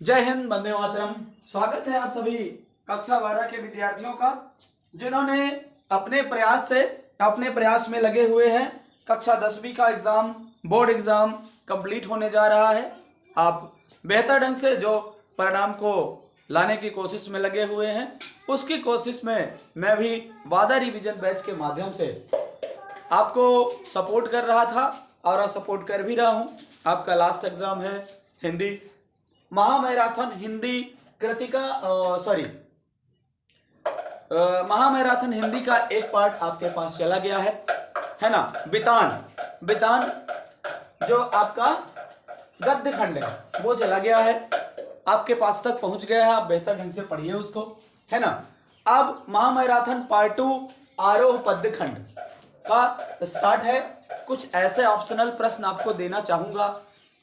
जय हिंद, वंदे मातरम। स्वागत है आप सभी कक्षा 12 के विद्यार्थियों का जिन्होंने अपने प्रयास में लगे हुए हैं। कक्षा 10वीं का एग्जाम, बोर्ड एग्जाम कंप्लीट होने जा रहा है। आप बेहतर ढंग से जो परिणाम को लाने की कोशिश में लगे हुए हैं, उसकी कोशिश में मैं भी वादा रिवीजन बैच के माध्यम से आपको सपोर्ट कर रहा था और सपोर्ट कर भी रहा हूं। आपका लास्ट एग्जाम है हिंदी महामैराथन हिंदी कृतिका महामैराथन हिंदी का एक पार्ट आपके पास चला गया है ना। बितान जो आपका गद्य खंड है वो चला गया है, आपके पास तक पहुंच गया है। आप बेहतर ढंग से पढ़िए उसको, है ना। अब महामैराथन पार्ट 2 आरोह पद्य खंड का स्टार्ट है। कुछ ऐसे ऑप्शनल प्रश्न आपको देना चाहूंगा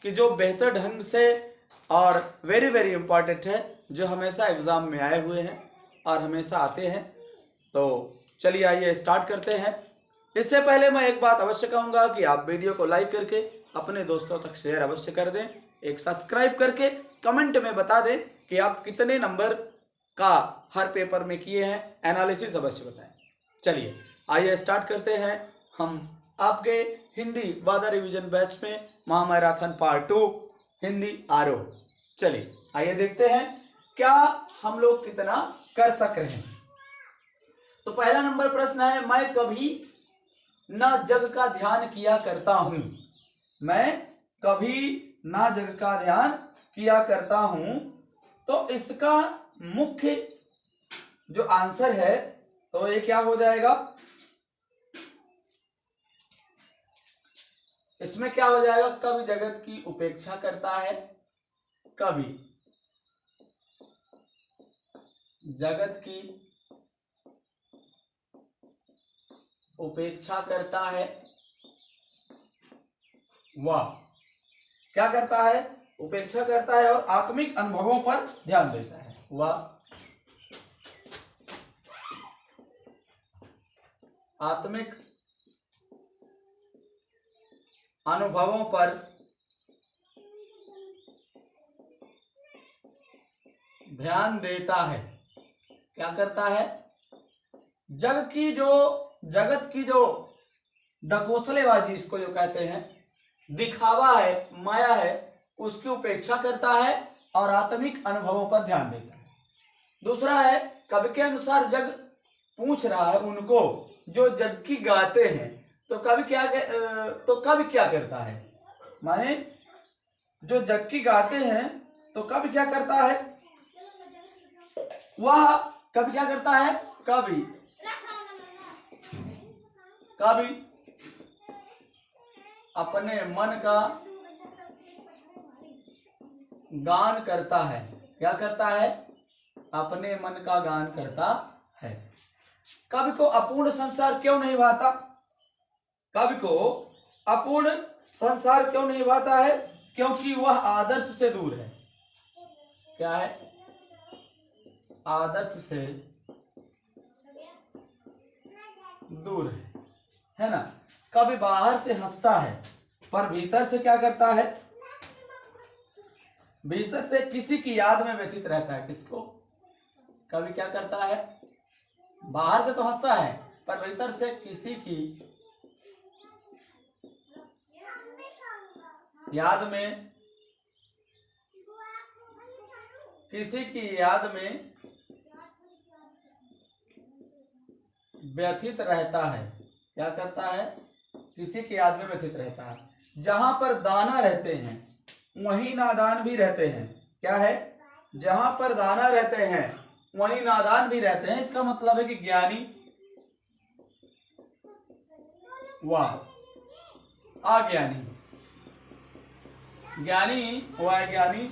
कि जो बेहतर ढंग से और वेरी वेरी इंपॉर्टेंट है, जो हमेशा एग्जाम में आए हुए हैं और हमेशा आते हैं। तो चलिए आइए स्टार्ट करते हैं। इससे पहले मैं एक बात अवश्य कहूंगा कि आप वीडियो को लाइक करके अपने दोस्तों तक शेयर अवश्य कर दें। एक सब्सक्राइब करके कमेंट में बता दें कि आप कितने नंबर का हर पेपर में किए हैं, एनालिसिस अवश्य बताएं। चलिए आइए स्टार्ट करते हैं हम आपके हिंदी वादा रिवीजन बैच में महामैराथन पार्ट 2 हिंदी आरोह। चलिए आइए देखते हैं क्या हम लोग कितना कर सक रहे हैं। तो पहला नंबर प्रश्न है, मैं कभी न जग का ध्यान किया करता हूं। मैं कभी न जग का ध्यान किया करता हूं। तो इसका मुख्य जो आंसर है तो ये क्या हो जाएगा, इसमें क्या हो जाएगा, कवि जगत की उपेक्षा करता है। कवि जगत की उपेक्षा करता है। वह क्या करता है, उपेक्षा करता है और आत्मिक अनुभवों पर ध्यान देता है। वह आत्मिक अनुभवों पर ध्यान देता है। क्या करता है, जगत की जो ढकोसलेबाजी, इसको जो कहते हैं दिखावा है, माया है, उसकी उपेक्षा करता है और आत्मिक अनुभवों पर ध्यान देता है। दूसरा है, कवि के अनुसार जग पूछ रहा है उनको जो जग की गाते हैं। तो कवि क्या करता है, माने जो जग की गाते हैं तो कवि क्या करता है, वह कवि क्या करता है, कवि अपने मन का गान करता है। क्या करता है, अपने मन का गान करता है। कवि को अपूर्ण संसार क्यों नहीं भाता, कवि को अपूर्ण संसार क्यों नहीं भाता है, क्योंकि वह आदर्श से दूर है। क्या है, आदर्श से दूर है ना। कवि बाहर से हंसता है पर भीतर से क्या करता है, भीतर से किसी की याद में व्यथित रहता है। किसको, कवि क्या करता है, बाहर से तो हंसता है पर भीतर से किसी की याद में व्यथित रहता है। क्या करता है, किसी की याद में व्यथित रहता है। जहां पर दाना रहते हैं वहीं नादान भी रहते हैं। क्या है, जहां पर दाना रहते हैं वहीं नादान भी रहते हैं। इसका मतलब है कि ज्ञानी व अज्ञानी, ज्ञानी व अज्ञानी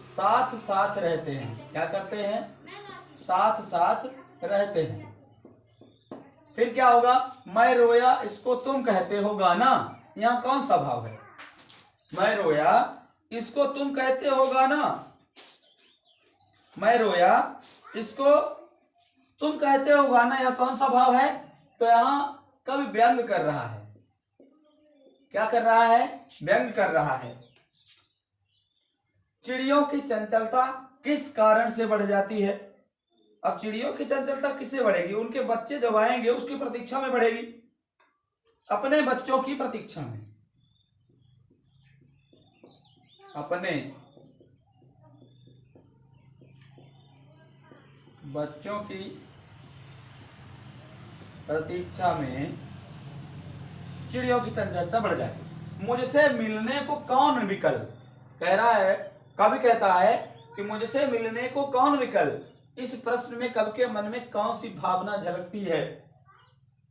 साथ साथ रहते हैं। क्या करते हैं, साथ साथ रहते हैं। फिर क्या होगा, मैं रोया इसको तुम कहते हो गाना। यहां कौन सा भाव है, मैं रोया इसको तुम कहते हो गाना। मैं रोया इसको तुम कहते हो गाना, यह कौन सा भाव है, तो यहां कवि व्यंग कर रहा है। क्या कर रहा है, व्यंग कर रहा है। चिड़ियों की चंचलता किस कारण से बढ़ जाती है? अब चिड़ियों की चंचलता किससे बढ़ेगी? उनके बच्चे जब आएंगे उसकी प्रतीक्षा में बढ़ेगी, अपने बच्चों की प्रतीक्षा में, अपने बच्चों की प्रतीक्षा में चिड़ियों की चंचलता बढ़ जाती। मुझसे मिलने को कौन विकल, कह रहा है, कवि कहता है कि मुझसे मिलने को कौन विकल। इस प्रश्न में कवि के मन में कौन सी भावना झलकती है?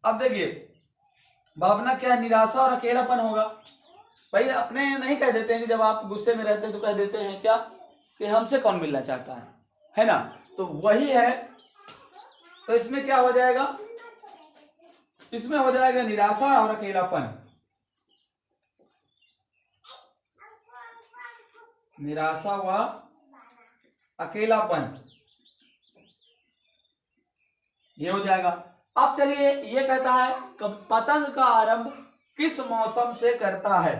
अब देखिए, भावना क्या है? निराशा और अकेलापन होगा। भाई अपने नहीं कह देते हैं कि जब आप गुस्से में रहते हैं तो कह देते हैं क्या कि हमसे कौन मिलना चाहता है ना? तो वही है। तो इसमें क्या हो जाएगा? इसमें हो जाएगा निराशा और अकेलापन। निराशा व अकेलापन, ये हो जाएगा। अब चलिए, ये कहता है पतंग का आरंभ किस मौसम से करता है?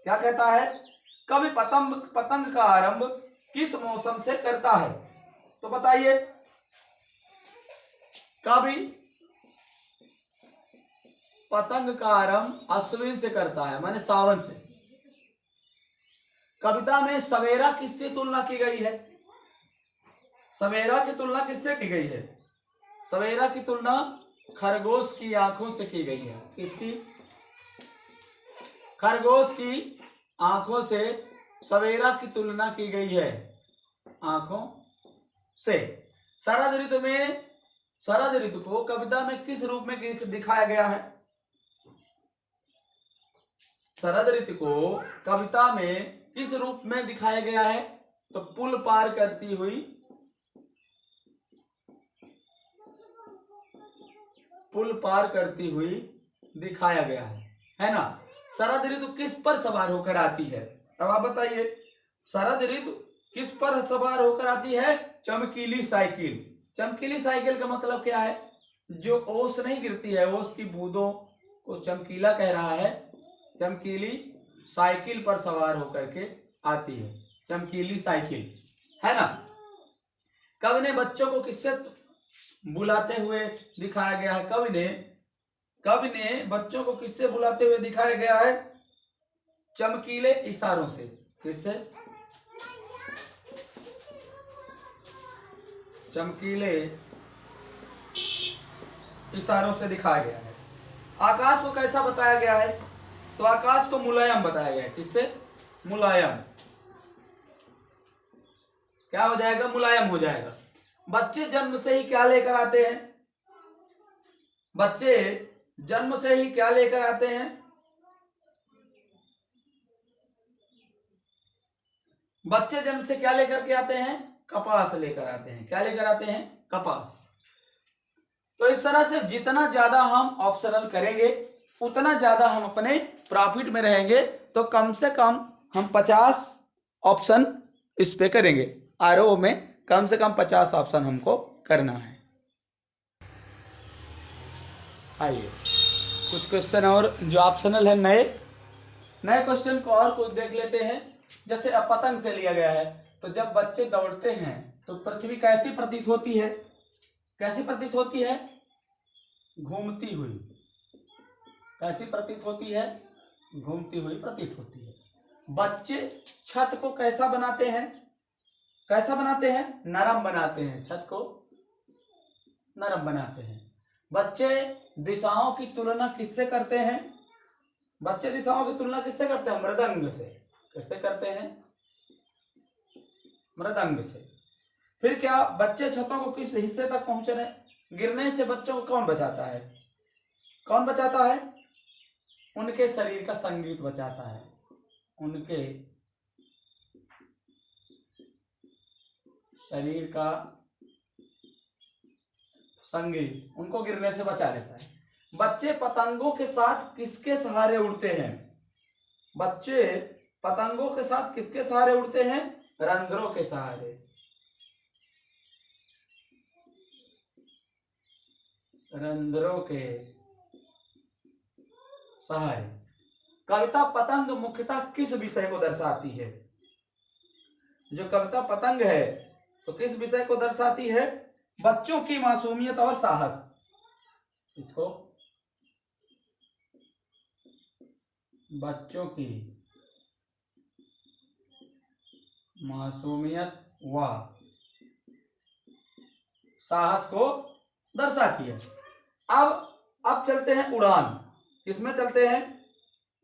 क्या कहता है? कभी पतंग का आरंभ किस मौसम से करता है? तो बताइए, कभी पतंग का आरंभ अश्विन से करता है, माने सावन से। कविता में सवेरा किससे तुलना की गई है? सवेरा की तुलना किससे की गई है? सवेरा की तुलना खरगोश की आंखों से की गई है। किसकी? खरगोश की आंखों से सवेरा की तुलना की गई है, आंखों से। शरद ऋतु को कविता में किस रूप में दिखाया गया है? शरद ऋतु को कविता में किस रूप में दिखाया गया है? तो पुल पार करती हुई, पुल पार करती हुई दिखाया गया है ना? शरद ऋतु किस पर सवार होकर आती है? अब आप बताइए, शरद ऋतु किस पर सवार होकर आती है? चमकीली साइकिल। चमकीली साइकिल का मतलब क्या है? जो ओस नहीं गिरती है, ओस की बूंदों को चमकीला कह रहा है। चमकीली साइकिल पर सवार होकर के आती है, चमकीली साइकिल, है ना? कवि ने बच्चों को किससे बुलाते हुए दिखाया गया है? कवि ने बच्चों को किससे बुलाते हुए दिखाया गया है? चमकीले इशारों से। किससे? चमकीले इशारों से दिखाया गया है। आकाश को कैसा बताया गया है? तो आकाश को मुलायम बताया गया है। किससे? मुलायम। क्या हो जाएगा? मुलायम हो जाएगा। बच्चे जन्म से ही क्या लेकर आते हैं? बच्चे जन्म से ही क्या लेकर आते हैं? बच्चे जन्म से क्या लेकर के आते हैं? कपास लेकर आते हैं। क्या लेकर आते हैं? कपास। तो इस तरह से जितना ज्यादा हम ऑप्शनल करेंगे उतना ज्यादा हम अपने प्रॉफिट में रहेंगे। तो कम से कम हम 50 ऑप्शन इस पे करेंगे। आरओ में कम से कम 50 ऑप्शन हमको करना है। आइए कुछ क्वेश्चन और जो ऑप्शनल है, नए क्वेश्चन को और कुछ देख लेते हैं। जैसे अब पतंग से लिया गया है, तो जब बच्चे दौड़ते हैं तो पृथ्वी कैसी प्रतीत होती है? कैसी प्रतीत होती है? घूमती हुई। कैसी प्रतीत होती है? घूमती हुई प्रतीत होती है। बच्चे छत को कैसा बनाते हैं? कैसा बनाते हैं? नरम बनाते हैं। छत को नरम बनाते हैं। बच्चे दिशाओं की तुलना किससे करते हैं? बच्चे दिशाओं की तुलना किससे करते हैं? मृदंग से। किससे करते हैं? मृदंग से। फिर क्या बच्चे छतों को किस हिस्से तक पहुंचने गिरने से बच्चों को कौन बचाता है? कौन बचाता है? उनके शरीर का संगीत बचाता है। उनके शरीर का संगीत उनको गिरने से बचा लेता है। बच्चे पतंगों के साथ किसके सहारे उड़ते हैं? बच्चे पतंगों के साथ किसके सहारे उड़ते हैं? रंध्रों के सहारे। रंध्रों के सहारे। कविता पतंग मुख्यतः किस विषय को दर्शाती है? जो कविता पतंग है तो किस विषय को दर्शाती है? बच्चों की मासूमियत और साहस। इसको बच्चों की मासूमियत व साहस को दर्शाती है। अब चलते हैं उड़ान। किसमें चलते हैं?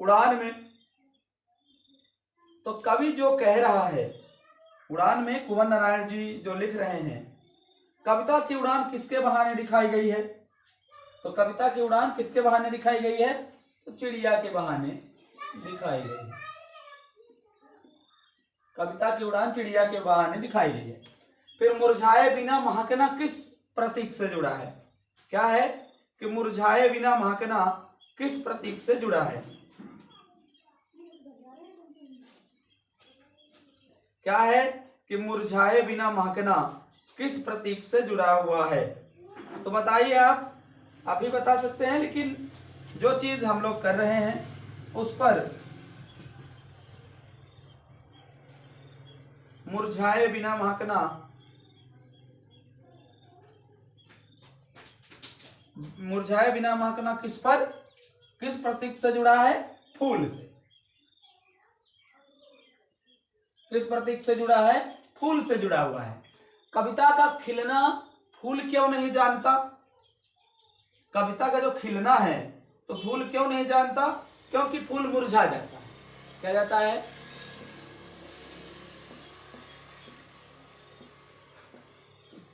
उड़ान में। तो कवि जो कह रहा है, उड़ान में कुंवर नारायण जी जो लिख रहे हैं, कविता की उड़ान किसके बहाने दिखाई गई है? तो कविता की उड़ान किसके बहाने दिखाई गई है? तो चिड़िया के बहाने दिखाई गई है। कविता की उड़ान चिड़िया के बहाने दिखाई गई है। फिर मुरझाए बिना महकना किस प्रतीक से जुड़ा है? क्या है कि मुरझाए बिना महकना किस प्रतीक से जुड़ा है? क्या है कि मुरझाए बिना महकना किस प्रतीक से जुड़ा हुआ है? तो बताइए, आप भी बता सकते हैं, लेकिन जो चीज हम लोग कर रहे हैं उस पर मुरझाए बिना महकना, मुरझाए बिना महकना किस पर, किस प्रतीक से जुड़ा है? फूल से। किस प्रतीक से जुड़ा है? फूल से जुड़ा हुआ है। कविता का खिलना फूल क्यों नहीं जानता? कविता का जो खिलना है तो फूल क्यों नहीं जानता? क्योंकि फूल मुरझा जाता है। क्या जाता है?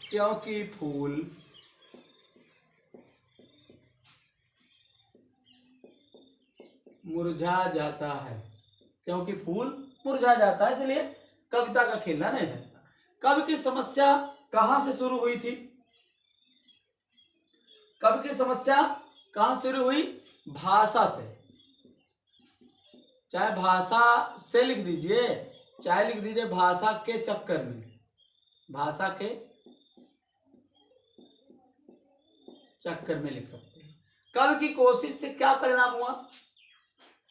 क्योंकि फूल मुरझा जाता है। क्योंकि फूल मुरझा जाता है, इसलिए कविता का खिलना नहीं जानता। कवि की समस्या कहां से शुरू हुई थी? कवि की समस्या कहां शुरू हुई? भाषा से। चाहे भाषा से लिख दीजिए, चाहे लिख दीजिए भाषा के चक्कर में, भाषा के चक्कर में लिख सकते हैं। कवि की कोशिश से क्या परिणाम हुआ?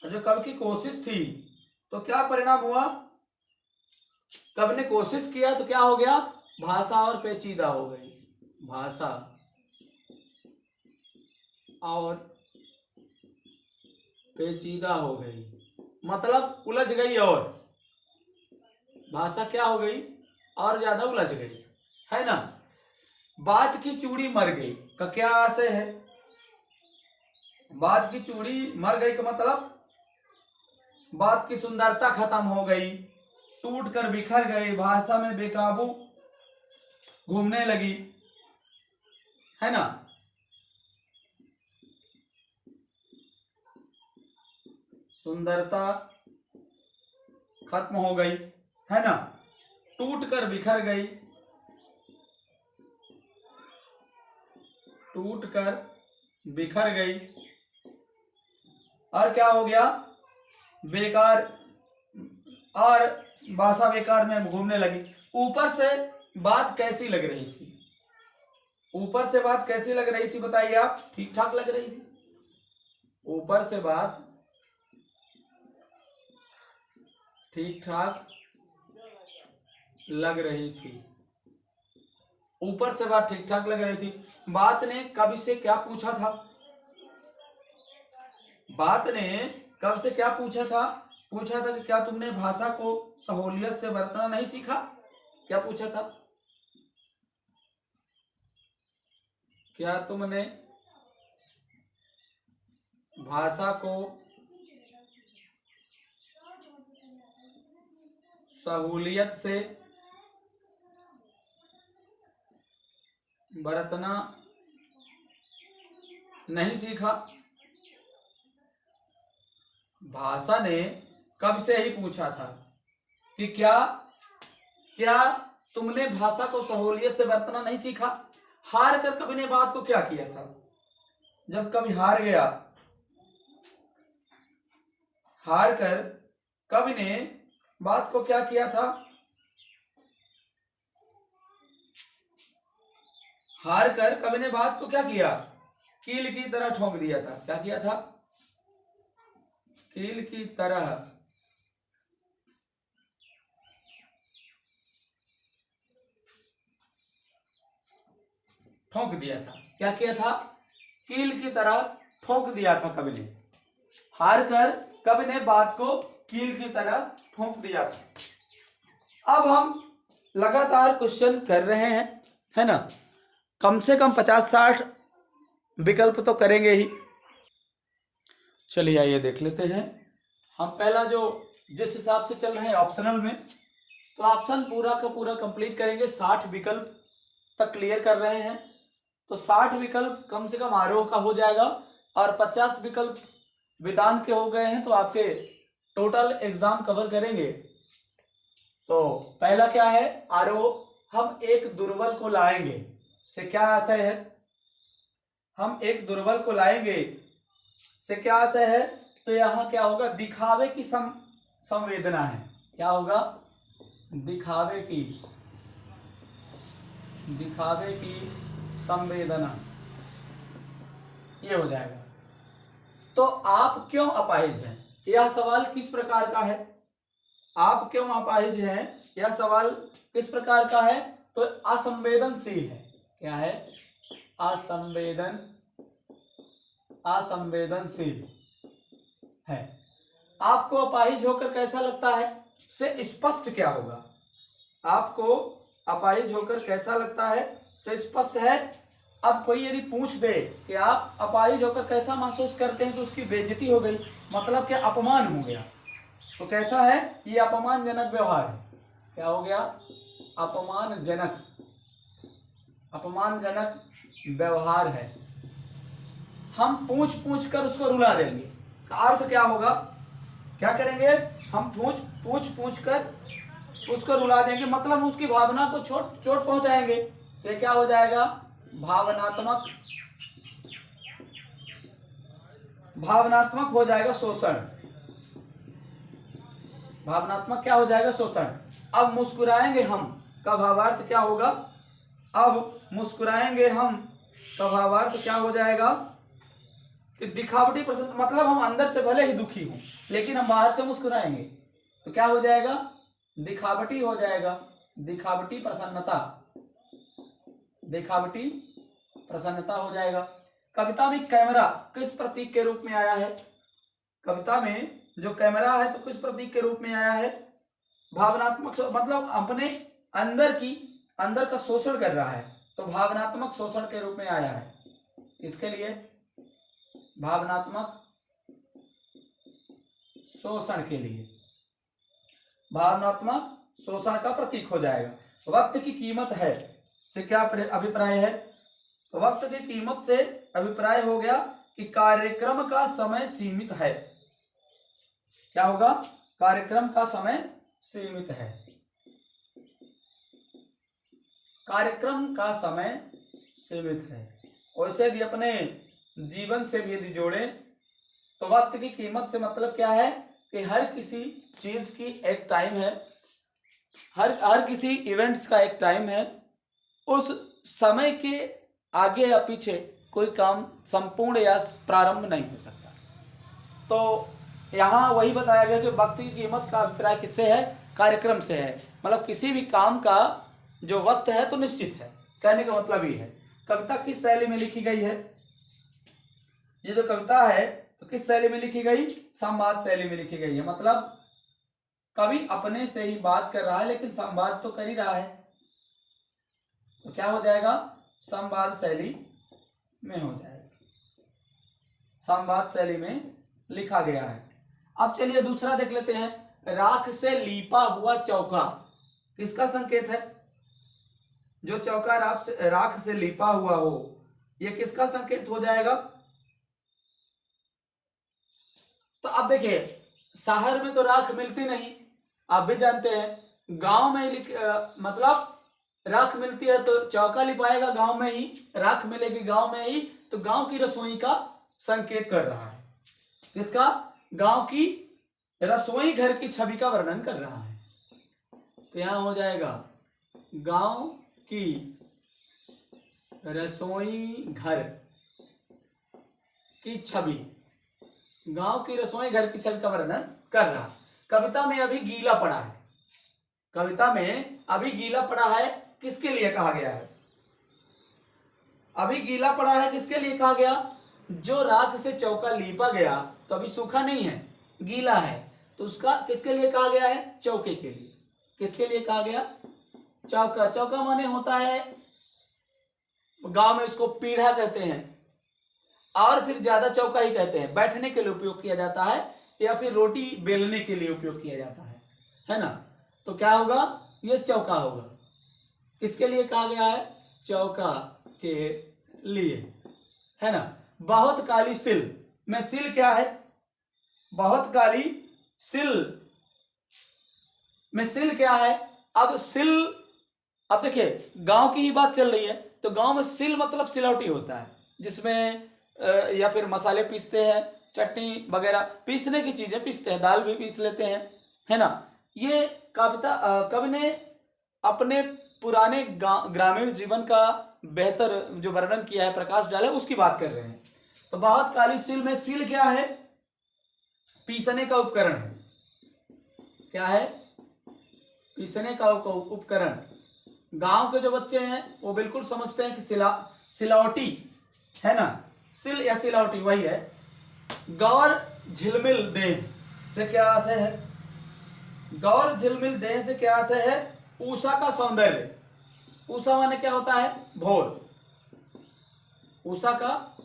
जो कवि की कोशिश थी तो क्या परिणाम हुआ? कवि ने कोशिश किया तो क्या हो गया? भाषा और पेचीदा हो गई। भाषा और पेचीदा हो गई, मतलब उलझ गई, और भाषा क्या हो गई? और ज्यादा उलझ गई, है ना। बात की चूड़ी मर गई का क्या आशय है? बात की चूड़ी मर गई का मतलब बात की सुंदरता खत्म हो गई, टूट कर बिखर गई, भाषा में बेकाबू घूमने लगी, है ना। सुंदरता खत्म हो गई, है ना, टूट कर बिखर गई, टूट कर बिखर गई, और क्या हो गया? बेकार, और भाषा बेकार में घूमने लगी। ऊपर से बात कैसी लग रही थी? ऊपर से बात कैसी लग रही थी बताइए आप? ठीक ठाक लग रही थी। ऊपर से बात ठीक ठाक लग रही थी। ऊपर से बात ठीक ठाक लग रही थी। बात ने कवि से क्या पूछा था? बात ने कवि से क्या पूछा था? पूछा था कि क्या तुमने भाषा को सहूलियत से बरतना नहीं सीखा? क्या पूछा था? क्या तुमने भाषा को सहूलियत से बरतना नहीं सीखा? भाषा ने कवि से ही पूछा था कि क्या तुमने भाषा को सहूलियत से बरतना नहीं सीखा? हार कर कवि ने बात को क्या किया था? जब कवि हार गया, हार कर कवि ने बात को क्या किया था? हार कर कवि ने बात को क्या किया? कील की तरह ठोक दिया था। क्या किया था? कील की तरह ठोक दिया था। क्या किया था? कील की तरह ठोक दिया था कवि ने। हार कर कवि ने बात को कील की तरह ठोक दिया था। अब हम लगातार क्वेश्चन कर रहे हैं, है ना, कम से कम 50-60 विकल्प तो करेंगे ही। चलिए आइए देख लेते हैं। हम पहला जो जिस हिसाब से चल रहे हैं ऑप्शनल में, तो ऑप्शन पूरा का पूरा कंप्लीट करेंगे। 60 विकल्प तक क्लियर कर रहे हैं, तो 60 विकल्प कम से कम आरोह का हो जाएगा और 50 विकल्प विधान के हो गए हैं, तो आपके टोटल एग्जाम कवर करेंगे। तो पहला क्या है? आरोह। हम एक दुर्बल को लाएंगे से क्या आशय है? हम एक दुर्बल को लाएंगे से क्या आशय है? तो यहां क्या होगा? दिखावे की संवेदना है। क्या होगा? दिखावे की संवेदना, ये हो जाएगा। तो आप क्यों अपाहिज हैं? यह सवाल किस प्रकार का है? आप क्यों अपाहिज हैं, यह सवाल किस प्रकार का है? तो असंवेदनशील है। क्या है? असंवेदनशील है। आपको अपाहिज होकर कैसा लगता है से स्पष्ट क्या होगा? आपको अपाहिज होकर कैसा लगता है से स्पष्ट है। अब कोई यदि पूछ दे कि आप अपाहिज होकर कैसा महसूस करते हैं, तो उसकी बेइज्जती हो गई, मतलब क्या? अपमान हो गया। तो कैसा है? ये अपमानजनक व्यवहार है। क्या हो गया? अपमानजनक व्यवहार है। हम पूछ कर उसको रुला देंगे। का अर्थ क्या होगा? क्या करेंगे? हम पूछ कर उसको रुला देंगे, मतलब उसकी भावना को चोट पहुंचाएंगे। ये क्या हो जाएगा? भावनात्मक हो जाएगा शोषण। भावनात्मक क्या हो जाएगा? शोषण। अब मुस्कुराएंगे हम का भावार्थ क्या होगा? अब मुस्कुराएंगे हम का भावार्थ क्या हो जाएगा? कि दिखावटी प्रसन्न, मतलब हम अंदर से भले ही दुखी हों लेकिन हम बाहर से मुस्कुराएंगे, तो क्या हो जाएगा? दिखावटी हो जाएगा। दिखावटी प्रसन्नता हो जाएगा। कविता में कैमरा किस प्रतीक के रूप में आया है? कविता में जो कैमरा है तो किस प्रतीक के रूप में आया है? भावनात्मक, मतलब अपने अंदर का शोषण कर रहा है, तो भावनात्मक शोषण के रूप में आया है। इसके लिए भावनात्मक शोषण के लिए भावनात्मक शोषण का प्रतीक हो जाएगा। वक्त की कीमत है से क्या अभिप्राय है? तो वक्त की कीमत से अभिप्राय हो गया कि कार्यक्रम का समय सीमित है। क्या होगा? कार्यक्रम का समय सीमित है। कार्यक्रम का समय सीमित है। और इसे यदि अपने जीवन से भी यदि जोड़े तो वक्त की कीमत से मतलब क्या है कि हर किसी चीज की एक टाइम है, हर किसी इवेंट्स का एक टाइम है। उस समय के आगे या पीछे कोई काम संपूर्ण या प्रारंभ नहीं हो सकता। तो यहाँ वही बताया गया कि वक्त की कीमत का अभिप्राय किससे है? कार्यक्रम से है। मतलब किसी भी काम का जो वक्त है तो निश्चित है, कहने का मतलब ये है। कविता किस शैली में लिखी गई है? ये जो कविता है तो किस शैली में लिखी गई? संवाद शैली में लिखी गई है। मतलब कवि अपने से ही बात कर रहा है लेकिन संवाद तो कर ही रहा है, तो क्या हो जाएगा? संवाद शैली में हो जाएगा। संवाद शैली में लिखा गया है। अब चलिए दूसरा देख लेते हैं। राख से लीपा हुआ चौका किसका संकेत है? जो चौका राख से लीपा हुआ हो, यह किसका संकेत हो जाएगा? तो अब देखिए, शहर में तो राख मिलती नहीं, आप भी जानते हैं। गांव में मतलब राख मिलती है तो चौका लिपाएगा गांव में ही, राख मिलेगी गांव में ही, तो गांव की रसोई का संकेत कर रहा है। किसका? गांव की रसोई घर की छवि का वर्णन कर रहा है। तो यहां हो जाएगा गांव की रसोई घर की छवि, गांव की रसोई घर की छवि का वर्णन कर रहा है। कविता में अभी गीला पड़ा है, कविता में अभी गीला पड़ा है किसके लिए कहा गया है? अभी गीला पड़ा है, किसके लिए कहा गया? जो राख से चौका लीपा गया तो अभी सूखा नहीं है, गीला है, तो उसका किसके लिए कहा गया है? चौके के लिए। किसके लिए कहा गया? चौका। चौका माने होता है, गांव में इसको पीढ़ा कहते हैं, और फिर ज्यादा चौका ही कहते हैं। बैठने के लिए उपयोग किया जाता है या फिर रोटी बेलने के लिए उपयोग किया जाता है ना? तो क्या होगा? ये चौका होगा। किसके लिए कहा गया है? चौका के लिए, है ना? बहुत काली सिल में सिल क्या है? बहुत काली सिल में सिल क्या है? अब सिल, अब देखिए गांव की ही बात चल रही है, तो गांव में सिल मतलब सिलौटी होता है, जिसमें या फिर मसाले पीसते हैं, चटनी वगैरह पीसने की चीजें पीसते हैं, दाल भी पीस लेते हैं, है ना? ये कविता कवि ने अपने पुराने ग्रामीण जीवन का बेहतर जो वर्णन किया है, प्रकाश डाला है, उसकी बात कर रहे हैं। तो बहुत काली सिल में सिल क्या है? पीसने का उपकरण है। क्या है? पीसने का उपकरण। गांव के जो बच्चे हैं वो बिल्कुल समझते हैं कि सिलौटी, है ना? सिल या सिलौटी वही है। गौर झिलमिल देह से क्या आशय है? गौर झिलमिल देह से क्या आशय है? उषा का सौंदर्य। उषा माने क्या होता है? भोर। उषा का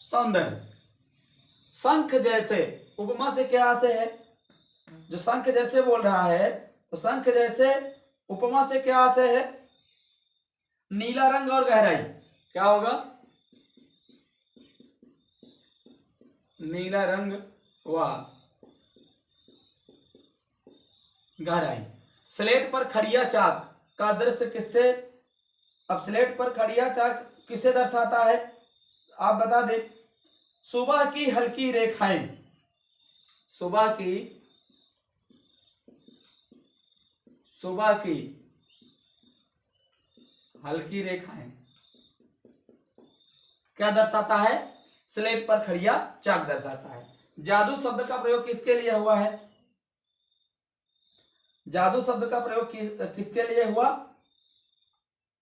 सौंदर्य। शंख जैसे, उपमा से क्या आशय है? जो शंख जैसे बोल रहा है, तो शंख जैसे उपमा से क्या आशय है? नीला रंग और गहराई। क्या होगा? नीला रंग व गहराई। स्लेट पर खड़िया चाक का दृश्य किससे, अब स्लेट पर खड़िया चाक किसे दर्शाता है? आप बता दें। सुबह की हल्की रेखाएं, सुबह की हल्की रेखाएं क्या दर्शाता है? स्लेट पर खड़िया चाक दर्शाता है। जादू शब्द का प्रयोग किसके लिए हुआ है? जादू शब्द का प्रयोग किसके लिए हुआ?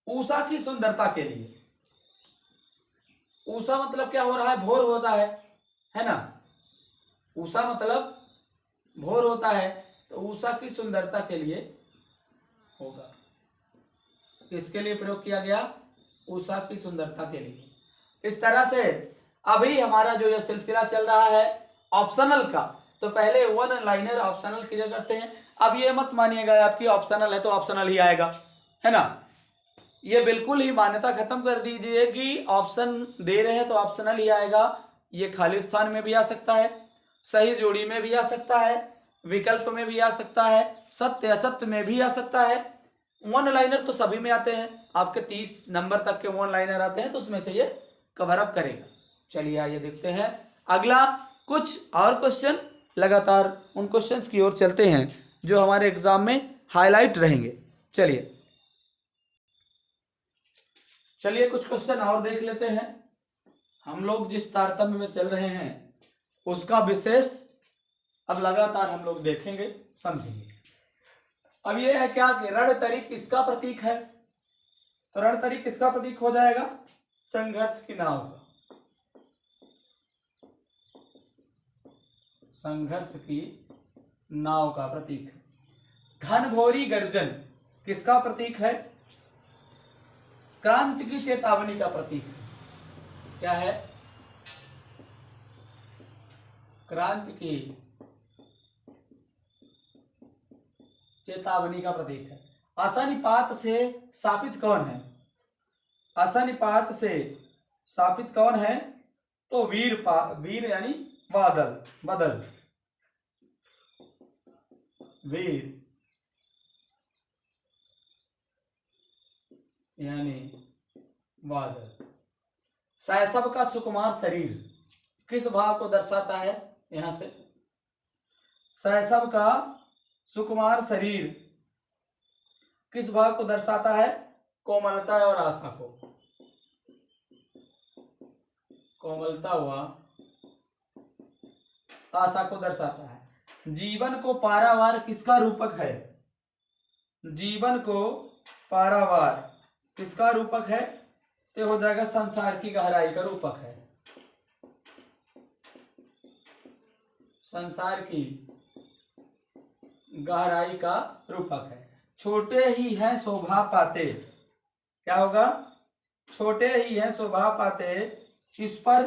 उषा की सुंदरता के लिए। उषा मतलब क्या हो रहा है? भोर होता है ना? उषा मतलब भोर होता है, तो उषा की सुंदरता के लिए होगा। किसके लिए प्रयोग किया गया? उषा की सुंदरता के लिए। इस तरह से अभी हमारा जो यह सिलसिला चल रहा है ऑप्शनल का, तो पहले वन लाइनर ऑप्शनल क्लियर करते हैं। अब ये मत मानिएगा आपकी ऑप्शनल है तो ऑप्शनल ही आएगा, है ना? ये बिल्कुल ही मान्यता खत्म कर दीजिए कि ऑप्शन दे रहे हैं तो ऑप्शनल ही आएगा। ये खाली स्थान में भी आ सकता है, सही जोड़ी में भी आ सकता है, विकल्प में भी आ सकता है, सत्य असत्य में भी आ सकता है। वन लाइनर तो सभी में आते हैं, आपके 30 नंबर तक के वन लाइनर आते हैं, तो उसमें से ये कवर अप करेगा। चलिए आइए देखते हैं अगला कुछ और क्वेश्चन, लगातार उन क्वेश्चंस की ओर चलते हैं जो हमारे एग्जाम में हाईलाइट रहेंगे। चलिए कुछ क्वेश्चन और देख लेते हैं। हम लोग जिस तारतम्य में चल रहे हैं उसका विशेष अब लगातार हम लोग देखेंगे, समझेंगे। अब ये है क्या कि रण तरी किसका प्रतीक है? तो रण तरी किसका प्रतीक हो जाएगा? संघर्ष की नाव का। संघर्ष की नाव का प्रतीक है। घनघोरी गर्जन किसका प्रतीक है? क्रांति की चेतावनी का प्रतीक है। क्या है? क्रांति की चेतावनी का प्रतीक है। असनिपात से स्थापित कौन है? असनिपात से स्थापित कौन है? तो वीर यानी बदल, वीर यानी बादल। शैशव का सुकुमार शरीर किस भाव को दर्शाता है? यहां से शैशव का सुकुमार शरीर किस भाव को दर्शाता है? कोमलता और आशा को। कोमलता व आशा को दर्शाता है। जीवन को पारावार किसका रूपक है? जीवन को पारावार किसका रूपक है? तो हो जाएगा संसार की गहराई का रूपक है। संसार की गहराई का रूपक है। छोटे ही हैं शोभा पाते, क्या होगा? छोटे ही हैं शोभा पाते, इस पर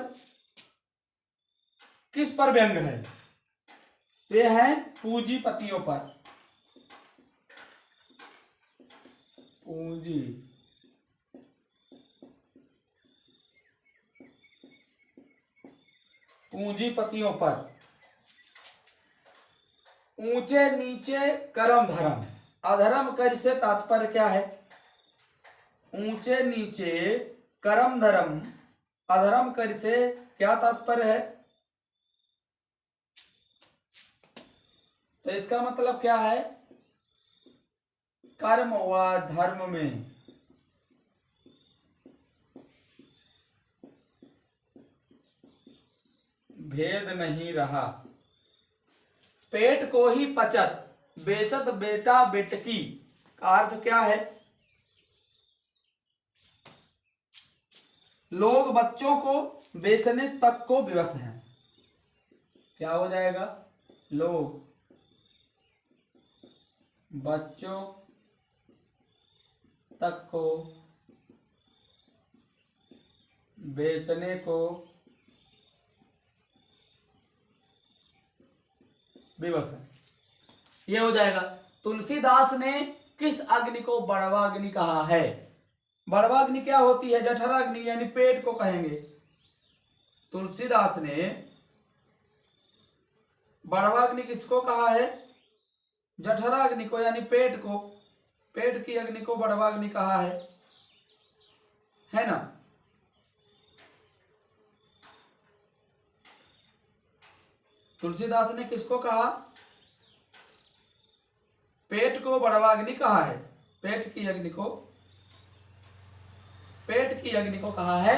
किस पर व्यंग है? ये है पूंजीपतियों पर। पूंजी पूंजीपतियों पर। ऊंचे नीचे करम धर्म, अधर्म कर से तात्पर्य क्या है? ऊंचे नीचे करम धर्म, अधर्म कर से क्या तात्पर्य है? तो इसका मतलब क्या है? कर्म व धर्म में भेद नहीं रहा। पेट को ही पचत, बेचत बेटा बेटकी का अर्थ क्या है? लोग बच्चों को बेचने तक को विवश हैं। क्या हो जाएगा? लोग बच्चों तक को बेचने को विवश है। ये हो जाएगा। तुलसीदास ने किस अग्नि को बड़वा अग्नि कहा है? बड़वा अग्नि क्या होती है? जठरा अग्नि यानी पेट को कहेंगे। तुलसीदास ने बड़वा अग्नि किसको कहा है? जठरा अग्नि को यानी पेट को, पेट की अग्नि को बड़वा अग्नि कहा है ना? तुलसीदास ने किसको कहा? पेट को बड़वा अग्नि कहा है। पेट की अग्नि को कहा है,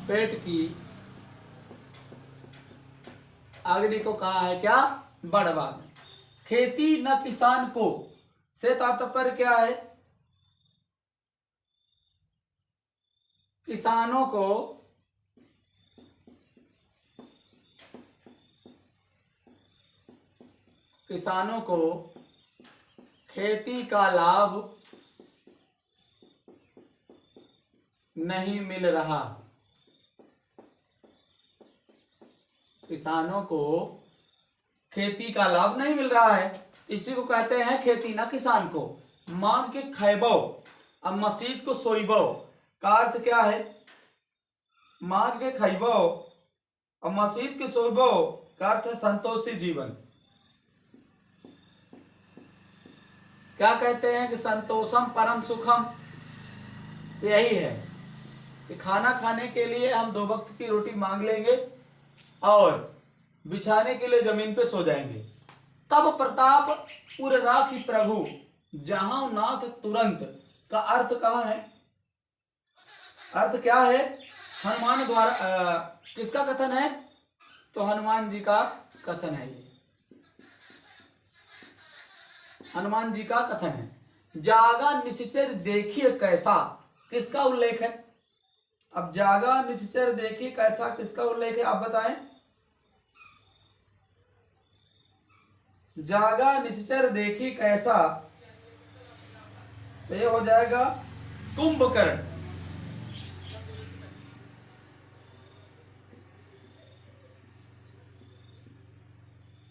पेट की अग्नि को कहा है क्या? बड़वा अग्नि। खेती न किसान को से तात्पर्य क्या है? किसानों को खेती का लाभ नहीं मिल रहा। किसानों को खेती का लाभ नहीं मिल रहा है, इसी को कहते हैं खेती ना किसान को। मांग के खैबो अब मसीद को सोइबो का अर्थ क्या है? मांग के खैबो और मसीद के सोइबो का अर्थ है संतोषी जीवन। क्या कहते हैं कि संतोषम परम सुखम, यही है कि खाना खाने के लिए हम 2 वक्त की रोटी मांग लेंगे और बिछाने के लिए जमीन पे सो जाएंगे। तब प्रताप उर राखी प्रभु, जहां नाथ तुरंत का अर्थ कहाँ है? अर्थ क्या है? हनुमान द्वारा किसका कथन है? तो हनुमान जी का कथन है। ये हनुमान जी का कथन है। जागा निश्चर देखिए कैसा, किसका उल्लेख है? अब जागा निश्चर देखिए कैसा किसका उल्लेख है? आप बताएं। जागा निश्चर देखी कैसा, तो ये हो जाएगा कुंभकर्ण।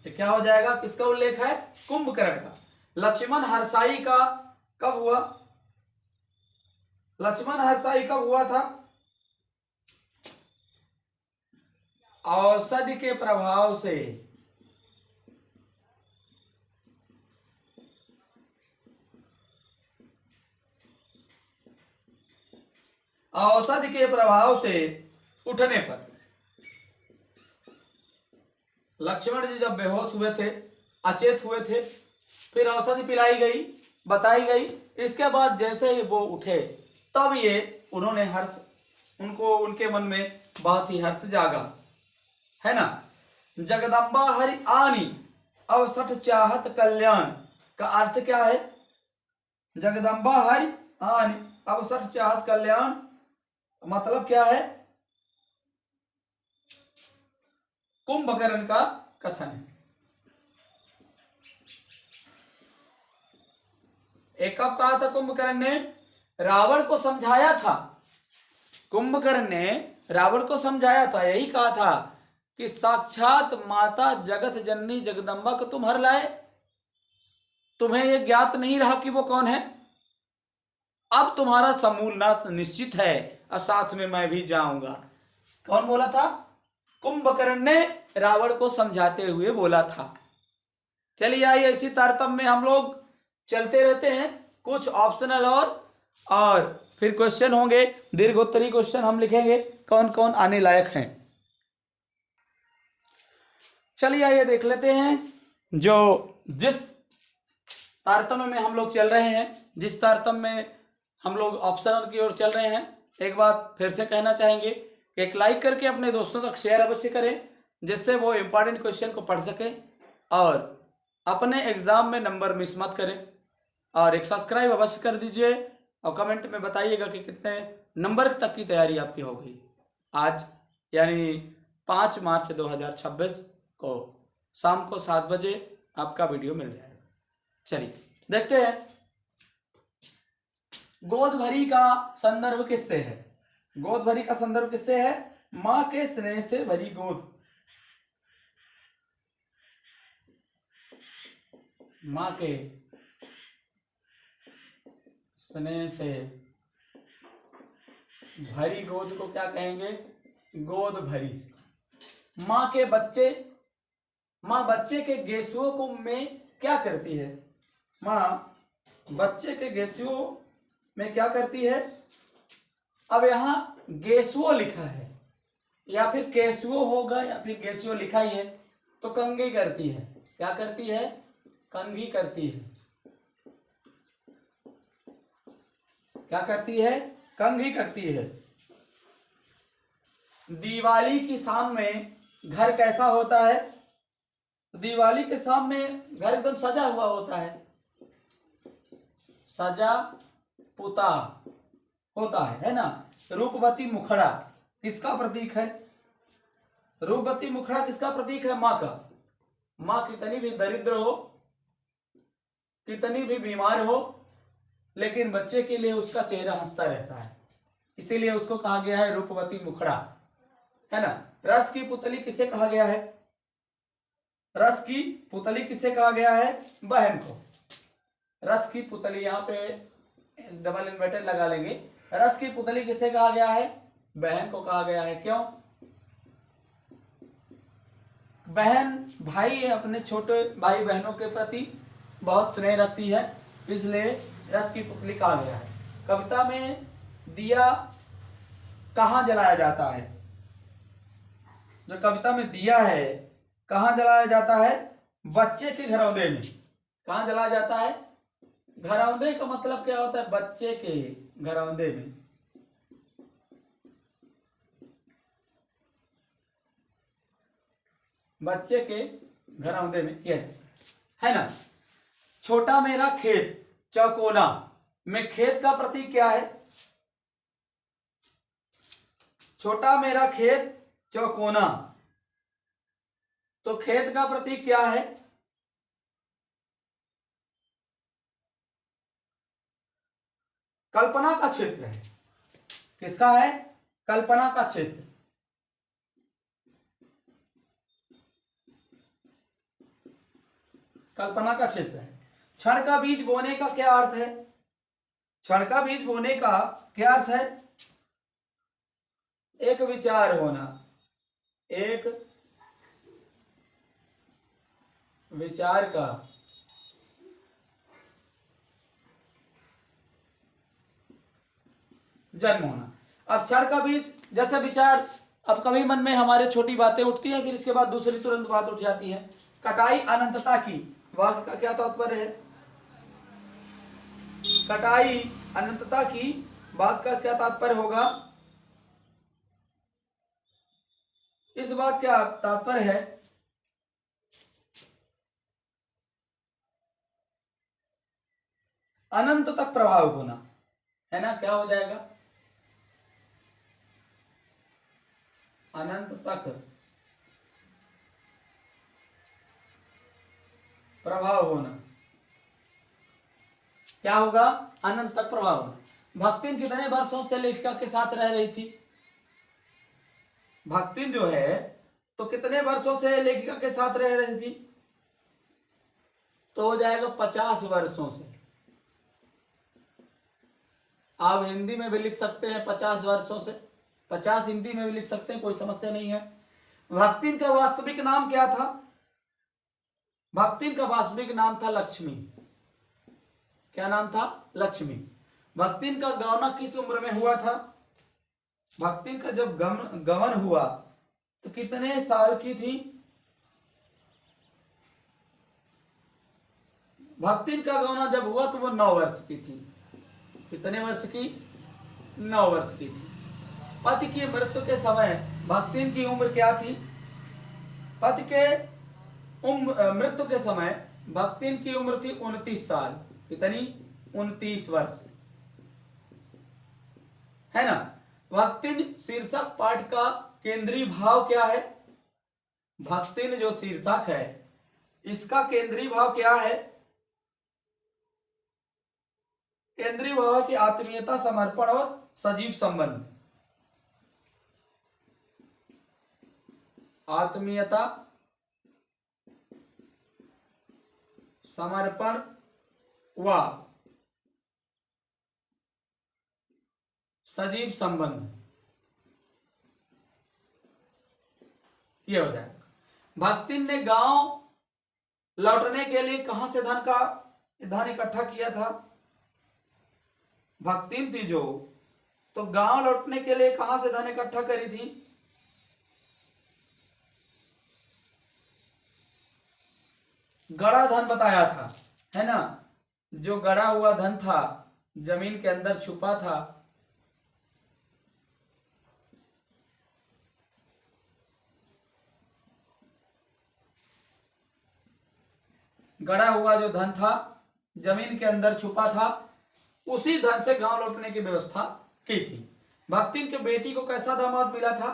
तो क्या हो जाएगा? किसका उल्लेख है? कुंभकर्ण का। लक्ष्मण हरसाई का कब हुआ? लक्ष्मण हरसाई कब हुआ था? औषधि के प्रभाव से। औषधि के प्रभाव से उठने पर लक्ष्मण जी जब बेहोश हुए थे, अचेत हुए थे, फिर औषधि पिलाई गई, बताई गई, इसके बाद जैसे ही वो उठे तब ये उन्होंने हर्ष, उनको उनके मन में बहुत ही हर्ष जागा, है ना? जगदम्बा हरि आनी अवसठ चाहत कल्याण का अर्थ क्या है? जगदम्बा हरि आनी अवसर चाहत कल्याण, मतलब क्या है? कुंभकर्ण का कथन है। एक कब कहा था कुंभकर्ण ने? रावण को समझाया था। कुंभकर्ण ने रावण को समझाया था, यही कहा था कि साक्षात माता जगत जननी जगदम्बा को तुम हर लाए, तुम्हें यह ज्ञात नहीं रहा कि वो कौन है। अब तुम्हारा समूल नाश निश्चित है और साथ में मैं भी जाऊंगा। कौन बोला था? कुंभकर्ण ने रावण को समझाते हुए बोला था। चलिए आइए, इसी तारतम्य में हम लोग चलते रहते हैं। कुछ ऑप्शनल और फिर क्वेश्चन होंगे, दीर्घोत्तरी क्वेश्चन हम लिखेंगे कौन कौन आने लायक हैं। चलिए आइए देख लेते हैं। जो जिस तारतम्य में हम लोग चल रहे हैं, जिस तारतम्य में हम लोग ऑप्शनल की ओर चल रहे हैं, एक बात फिर से कहना चाहेंगे कि एक लाइक करके अपने दोस्तों तक शेयर अवश्य करें, जिससे वो इंपॉर्टेंट क्वेश्चन को पढ़ सकें और अपने एग्जाम में नंबर मिस मत करें। और एक सब्सक्राइब अवश्य कर दीजिए और कमेंट में बताइएगा कि कितने नंबर तक की तैयारी आपकी हो गई। आज यानी 5 मार्च 2026 को शाम को 7 बजे आपका वीडियो मिल जाएगा। चलिए देखते हैं। गोद भरी का संदर्भ किससे है? गोद भरी का संदर्भ किससे है? मां के स्नेह से भरी गोद। मां के स्नेह से भरी गोद को क्या कहेंगे? गोद भरी। मां के बच्चे, मां बच्चे के गेसुओं को में क्या करती है? मां बच्चे के गेसुओं में क्या करती है? अब यहां गेसुओ लिखा है या फिर केसुओ होगा या फिर गेसुओ लिखा ही है, तो कंघी करती है। क्या करती है? कंघी करती है। क्या करती है? कंघी करती है। दिवाली की शाम में घर कैसा होता है? दिवाली के शाम में घर एकदम सजा हुआ होता है, सजा पुता होता है ना। रूपवती मुखड़ा किसका प्रतीक है? रूपवती मुखड़ा किसका प्रतीक है? मां का। मां कितनी भी दरिद्र हो, कितनी भी बीमार हो, लेकिन बच्चे के लिए उसका चेहरा हंसता रहता है, इसीलिए उसको कहा गया है रूपवती मुखड़ा, है ना। रस की पुतली किसे कहा गया है? रस की पुतली किसे कहा गया है? बहन को। रस की पुतली, यहां पे डबल इन्वर्टेड लगा लेंगे। रस की पुतली किसे कहा गया है? बहन को कहा गया है। क्यों? बहन भाई अपने छोटे भाई बहनों के प्रति बहुत स्नेह रखती है, इसलिए रस की पुतली कहा गया है। कविता में दिया कहां जलाया जाता है? जो कविता में दिया है कहां जलाया जाता है? बच्चे के घरौंदे में। कहां जलाया जाता है? घरौंदे का मतलब क्या होता है? बच्चे के घरौंदे में। बच्चे के घरौंदे में किया है ना। छोटा मेरा खेत चौकोना में खेत का प्रतीक क्या है? छोटा मेरा खेत चौकोना, तो खेत का प्रतीक क्या है? कल्पना का क्षेत्र है। किसका है? कल्पना का क्षेत्र। कल्पना का क्षेत्र है। क्षण का बीज बोने का क्या अर्थ है? क्षण का बीज बोने का क्या अर्थ है? एक विचार होना, एक विचार का जन्म होना। अब क्षण का बीज जैसे विचार, अब कभी मन में हमारे छोटी बातें उठती हैं, फिर इसके बाद दूसरी तुरंत बात उठ जाती है। कटाई अनंतता की, वाक्य का क्या तात्पर्य है? कटाई अनंतता की बात का क्या तात्पर्य होगा? इस बात का तात्पर्य है अनंत तक प्रभाव होना, है ना, क्या हो जाएगा, अनंत तक प्रभाव होना। क्या होगा, अनंत तक प्रभाव होना। भक्तिन कितने वर्षों से लेखिका के साथ रह रही थी, भक्तिन जो है तो कितने वर्षों से लेखिका के साथ रह रही थी, तो हो जाएगा 50 वर्षों से। आप हिंदी में भी लिख सकते हैं 50 वर्षों से, 50 हिंदी में भी लिख सकते हैं, कोई समस्या नहीं है। भक्तिन का वास्तविक नाम क्या था, भक्तिन का वास्तविक नाम था लक्ष्मी। क्या नाम था, लक्ष्मी। भक्तिन का गौना किस उम्र में हुआ था, भक्तिन का जब गमन हुआ तो कितने साल की थी, भक्तिन का गौना जब हुआ तो वो 9 वर्ष की थी। कितने वर्ष की, 9 वर्ष की थी। पति की मृत्यु के समय भक्तिन की उम्र क्या थी, पति के मृत्यु के समय भक्तिन की उम्र थी 29 साल। कितनी, 29 वर्ष, है ना। भक्तिन शीर्षक पाठ का केंद्रीय भाव क्या है, भक्तिन जो शीर्षक है इसका केंद्रीय भाव क्या है, केंद्रीय भाव की आत्मीयता, समर्पण और सजीव संबंध। आत्मीयता, समर्पण व सजीव संबंध, ये हो जाएगा। भक्तिन ने गांव लौटने के लिए कहां से धन इकट्ठा किया था, भक्तिन थी जो तो गांव लौटने के लिए कहां से धन इकट्ठा करी थी, गड़ा धन बताया था, है ना। जो गड़ा हुआ धन था, जमीन के अंदर छुपा था, गड़ा हुआ जो धन था जमीन के अंदर छुपा था, उसी धन से गांव लौटने की व्यवस्था की थी। भक्तिन के बेटी को कैसा दामाद मिला था,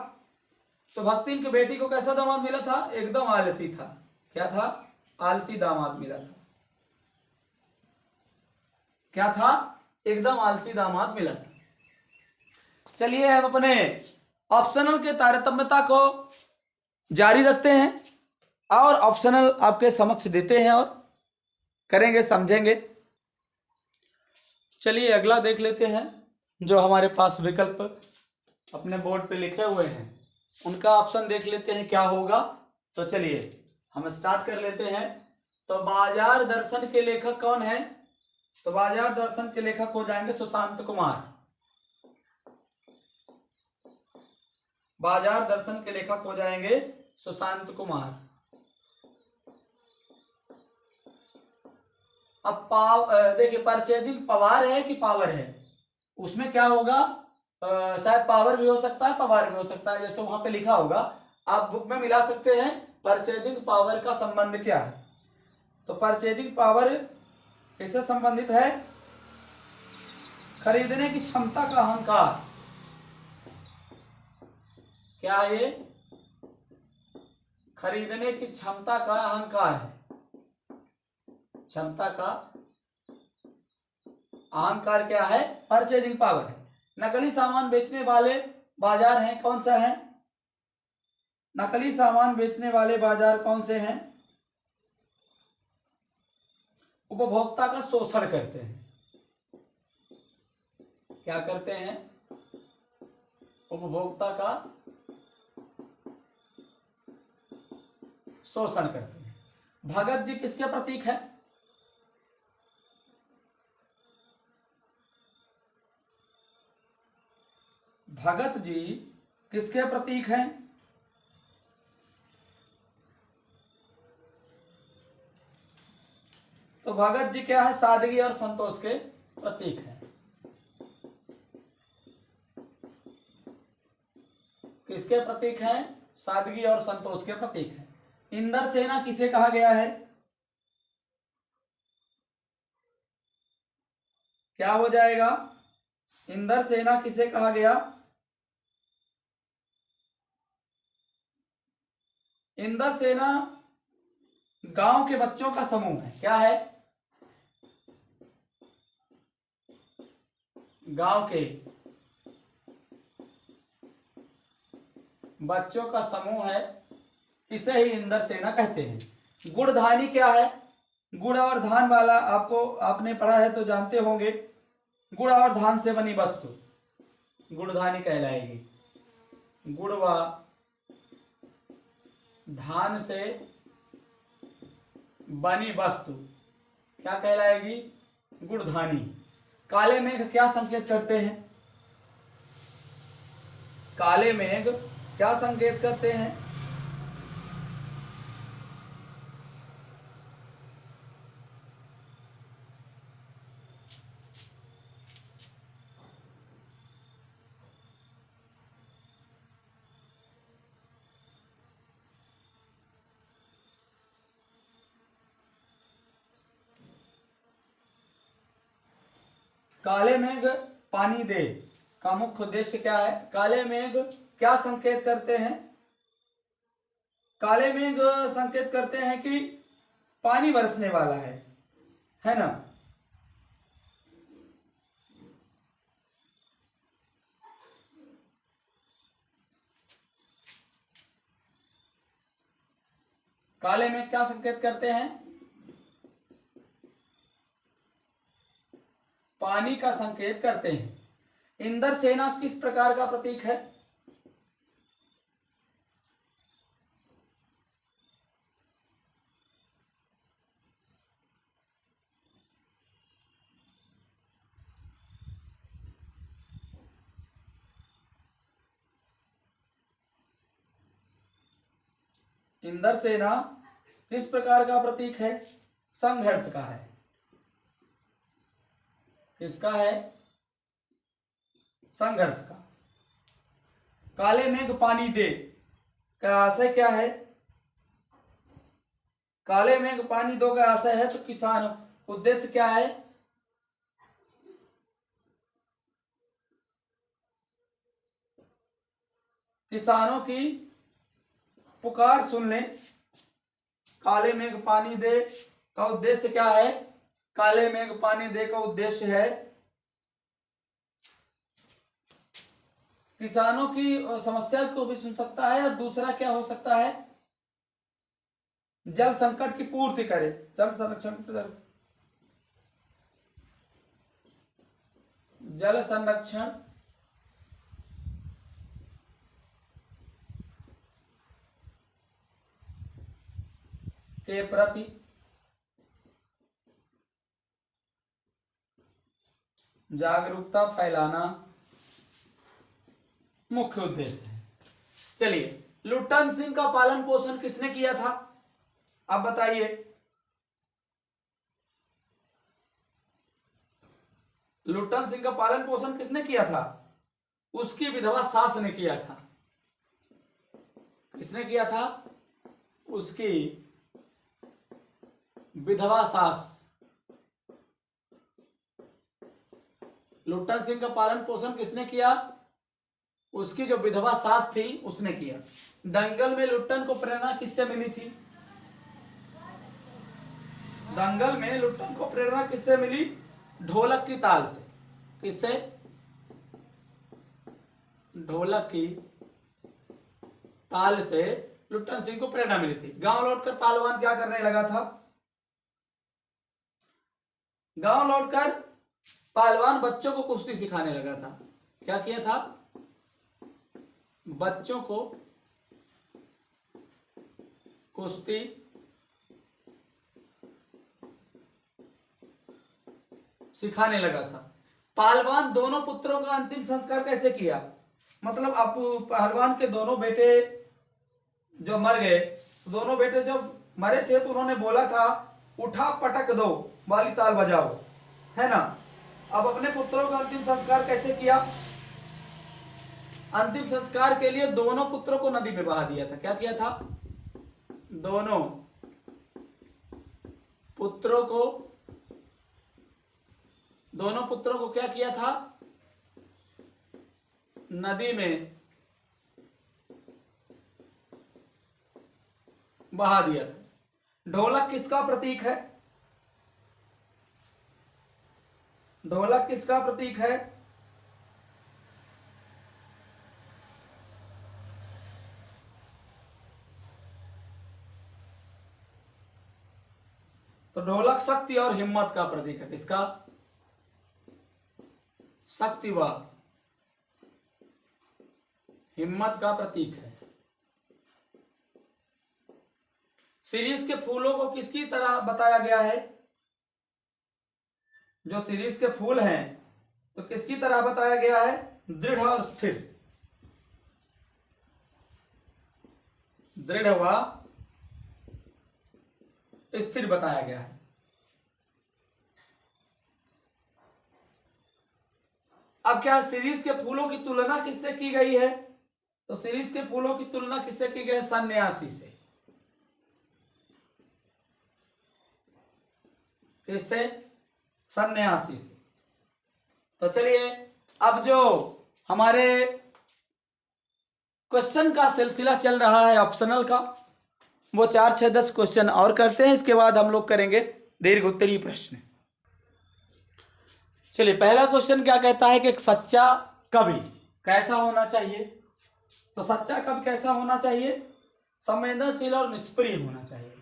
तो भक्तिन की बेटी को कैसा दामाद मिला था, एकदम आलसी था। क्या था, आलसी दामाद मिला था। क्या था, एकदम आलसी दामाद मिला था। चलिए हम अपने ऑप्शनल के तारतम्यता को जारी रखते हैं और ऑप्शनल आपके समक्ष देते हैं और करेंगे, समझेंगे। चलिए अगला देख लेते हैं। जो हमारे पास विकल्प अपने बोर्ड पे लिखे हुए हैं उनका ऑप्शन देख लेते हैं क्या होगा। तो चलिए हम स्टार्ट कर लेते हैं। तो बाजार दर्शन के लेखक कौन है, तो बाजार दर्शन के लेखक हो जाएंगे सुशांत कुमार। बाजार दर्शन के लेखक हो जाएंगे सुशांत कुमार। अब देखिए परचेजिंग पावर है कि पावर है, उसमें क्या होगा, शायद पावर भी हो सकता है पावर भी हो सकता है, जैसे वहां पे लिखा होगा, आप बुक में मिला सकते हैं परचेजिंग पावर का संबंध क्या है। तो परचेजिंग पावर किससे संबंधित है, खरीदने की क्षमता का अहंकार। क्या है ये, खरीदने की क्षमता का अहंकार है, क्षमता का अहंकार क्या है, परचेजिंग पावर है। नकली सामान बेचने वाले बाजार हैं, कौन सा है, नकली सामान बेचने वाले बाजार कौन से हैं, उपभोक्ता का शोषण करते हैं। क्या करते हैं, उपभोक्ता का शोषण करते हैं। भगत जी किसके प्रतीक है, भगत जी किसके प्रतीक हैं, तो भगत जी क्या है, सादगी और संतोष के प्रतीक हैं। किसके प्रतीक हैं, सादगी और संतोष के प्रतीक हैं। इंदर सेना किसे कहा गया है, क्या हो जाएगा? इंदर सेना किसे कहा गया? इंदर सेना गांव के बच्चों का समूह है। क्या है? गांव के बच्चों का समूह है, इसे ही इंदर सेना कहते हैं। गुणधानी क्या है? गुड़ और धान वाला आपने पढ़ा है तो जानते होंगे। गुड़ और धान से बनी वस्तु गुणधानी कहलाएगी। गुड़ व धान से बनी वस्तु क्या कहलाएगी? गुणधानी। काले मेघ क्या संकेत करते हैं? काले मेघ क्या संकेत करते हैं? काले मेघ पानी दे का मुख्य उद्देश्य क्या है? काले मेघ क्या संकेत करते हैं? काले मेघ संकेत करते हैं कि पानी बरसने वाला है ना। काले मेघ क्या संकेत करते हैं? पानी का संकेत करते हैं। इंदर सेना किस प्रकार का प्रतीक है? इंदर सेना किस प्रकार का प्रतीक है? संघर्ष का है। किसका है? संघर्ष का। काले मेघ पानी दे का आशय क्या है? काले मेघ पानी दो का आशय है तो किसान, उद्देश्य क्या है? किसानों की पुकार सुन लें। काले मेघ पानी दे का उद्देश्य क्या है? काले मेघ पानी दे का उद्देश्य है किसानों की समस्या को भी सुन सकता है, और दूसरा क्या हो सकता है? जल संकट की पूर्ति करे, जल संरक्षण के प्रति जागरूकता फैलाना मुख्य उद्देश्य है। चलिए, लुट्टन सिंह का पालन पोषण किसने किया था? आप बताइए। लुट्टन सिंह का पालन पोषण किसने किया था? उसकी विधवा सास ने किया था। किसने किया था? उसकी विधवा सास। लुट्टन सिंह का पालन पोषण किसने किया? उसकी जो विधवा सास थी उसने किया। दंगल में लुट्टन को प्रेरणा किससे मिली थी? दंगल में लुट्टन को प्रेरणा किससे मिली? ढोलक की ताल से। किससे? ढोलक की ताल से लुट्टन सिंह को प्रेरणा मिली थी। गांव लौटकर पहलवान क्या करने लगा था? गांव लौटकर पहलवान बच्चों को कुश्ती सिखाने लगा था। क्या किया था? बच्चों को कुश्ती सिखाने लगा था। पहलवान दोनों पुत्रों का अंतिम संस्कार कैसे किया? मतलब आप पहलवान के दोनों बेटे जो मर गए, दोनों बेटे जब मरे थे तो उन्होंने बोला था उठा पटक दो वाली ताल बजाओ, है ना। अब अपने पुत्रों का अंतिम संस्कार कैसे किया? अंतिम संस्कार के लिए दोनों पुत्रों को नदी में बहा दिया था। क्या किया था? दोनों पुत्रों को दोनों पुत्रों को क्या किया था? नदी में बहा दिया था। ढोलक किसका प्रतीक है? ढोलक किसका प्रतीक है? तो ढोलक शक्ति और हिम्मत का प्रतीक है। किसका? शक्ति व हिम्मत का प्रतीक है। शिरीष के फूलों को किसकी तरह बताया गया है? जो शिरीष के फूल हैं तो किसकी तरह बताया गया है? दृढ़ और स्थिर, दृढ़ व स्थिर बताया गया है। अब क्या शिरीष के फूलों की तुलना किससे की गई है? तो शिरीष के फूलों की तुलना किससे की गई है? सन्यासी से। किससे? सन्यासी से। तो चलिए अब जो हमारे क्वेश्चन का सिलसिला चल रहा है ऑप्शनल का, वो 4, 6, 10 क्वेश्चन और करते हैं। इसके बाद हम लोग करेंगे दीर्घ उत्तरीय प्रश्न। चलिए पहला क्वेश्चन क्या कहता है कि एक सच्चा कवि कैसा होना चाहिए? तो सच्चा कवि कैसा होना चाहिए? संवेदनशील और निष्प्रिय होना चाहिए।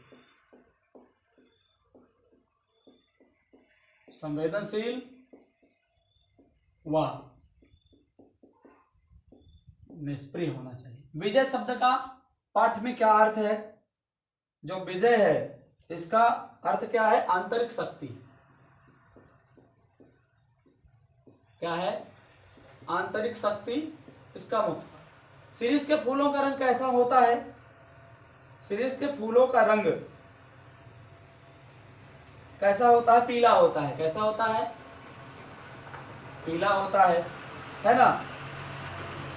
संवेदनशील व निष्प्रिय होना चाहिए। विजय शब्द का पाठ में क्या अर्थ है? जो विजय है इसका अर्थ क्या है? आंतरिक शक्ति। क्या है? आंतरिक शक्ति इसका मुख्य। शिरीष के फूलों का रंग कैसा होता है? शिरीष के फूलों का रंग कैसा होता है? पीला होता है। कैसा होता है? पीला होता है ना।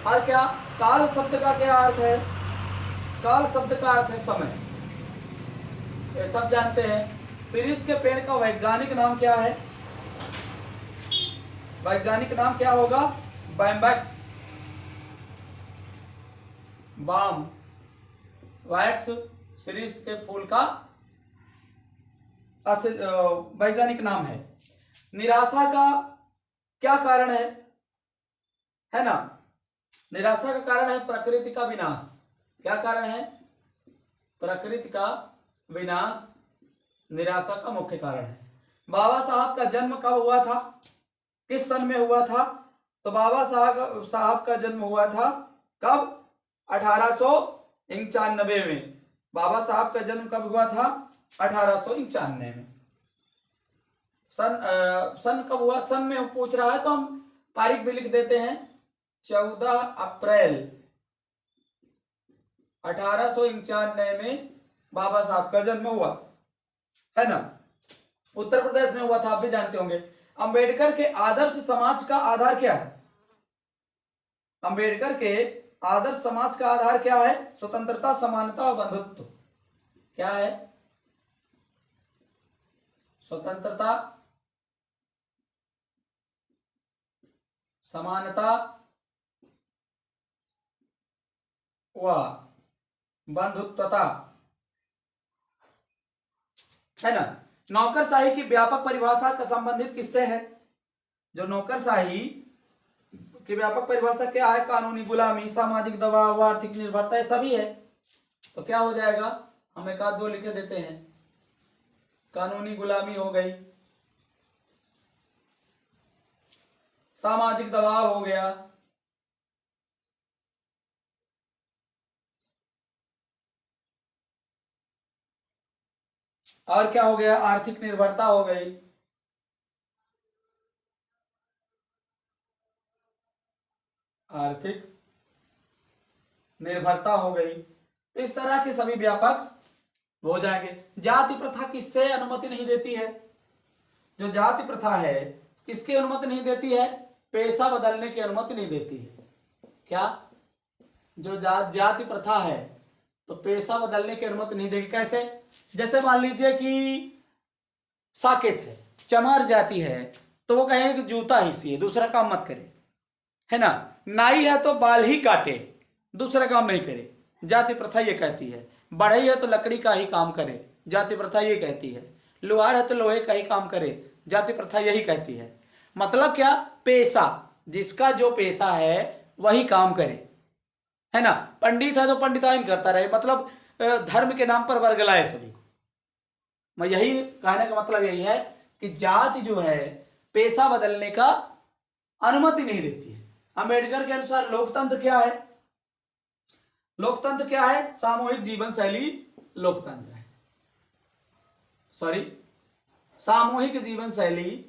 और क्या काल शब्द का क्या अर्थ है? काल शब्द का अर्थ है समय, ये सब जानते हैं। शिरीष के पेड़ का वैज्ञानिक नाम क्या है? वैज्ञानिक नाम क्या होगा? बैम्बैक्स, बाम वैक्स शिरीष के फूल का वैज्ञानिक नाम है। निराशा का क्या कारण है ना? निराशा का कारण है प्रकृति का विनाश। क्या कारण है? प्रकृति का विनाश निराशा का मुख्य कारण है। बाबा साहब का जन्म कब हुआ था? किस सन में हुआ था? तो बाबा साहब का जन्म हुआ था कब? 1891 में। बाबा साहब का जन्म कब हुआ था? 1891 में। सन कब हुआ? सन में पूछ रहा है तो हम तारीख भी लिख देते हैं। 14 अप्रैल 1891 में बाबा साहब का जन्म हुआ है ना। उत्तर प्रदेश में हुआ था, आप भी जानते होंगे। अंबेडकर के आदर्श समाज का आधार क्या है? अंबेडकर के आदर्श समाज का आधार क्या है? स्वतंत्रता, समानता और बंधुत्व। क्या है? स्वतंत्रता, समानता व बंधुत्वता, है ना। नौकरशाही की व्यापक परिभाषा का संबंधित किससे है? जो नौकरशाही की व्यापक परिभाषा क्या है? कानूनी गुलामी, सामाजिक दबाव, आर्थिक निर्भरता, ये सभी है। तो क्या हो जाएगा? हम एक आध दो लिखे देते हैं। कानूनी गुलामी हो गई, सामाजिक दबाव हो गया, और क्या हो गया? आर्थिक निर्भरता हो गई। आर्थिक निर्भरता हो गई। तो इस तरह के सभी व्यापक हो जाएंगे। जाति प्रथा किससे अनुमति नहीं देती है? जो जाति प्रथा है किसकी अनुमति नहीं देती है? पेशा बदलने की अनुमति नहीं देती है। क्या? जो जाति प्रथा है तो पेशा बदलने की अनुमति नहीं देगी। कैसे? जैसे मान लीजिए कि साकेत है, चमार जाति है, तो वो कहेंगे कि जूता ही सिए, दूसरा काम मत करे, है ना। नाई है तो बाल ही काटे, दूसरा काम नहीं करे, जाति प्रथा ये कहती है। बढ़ई है तो लकड़ी का ही काम करे, जाति प्रथा ये कहती है। लोहार है तो लोहे का ही काम करे, जाति प्रथा यही कहती है। मतलब क्या, पेशा, जिसका जो पेशा है वही काम करे, है ना। पंडित है तो पंडिताइन करता रहे, मतलब धर्म के नाम पर वर्गलाए सभी को। मैं यही कहने का मतलब यही है कि जाति जो है पेशा बदलने का अनुमति नहीं देती है। अंबेडकर के अनुसार लोकतंत्र क्या है? लोकतंत्र क्या है? सामूहिक जीवन शैली लोकतंत्र है, सॉरी, सामूहिक जीवन शैली,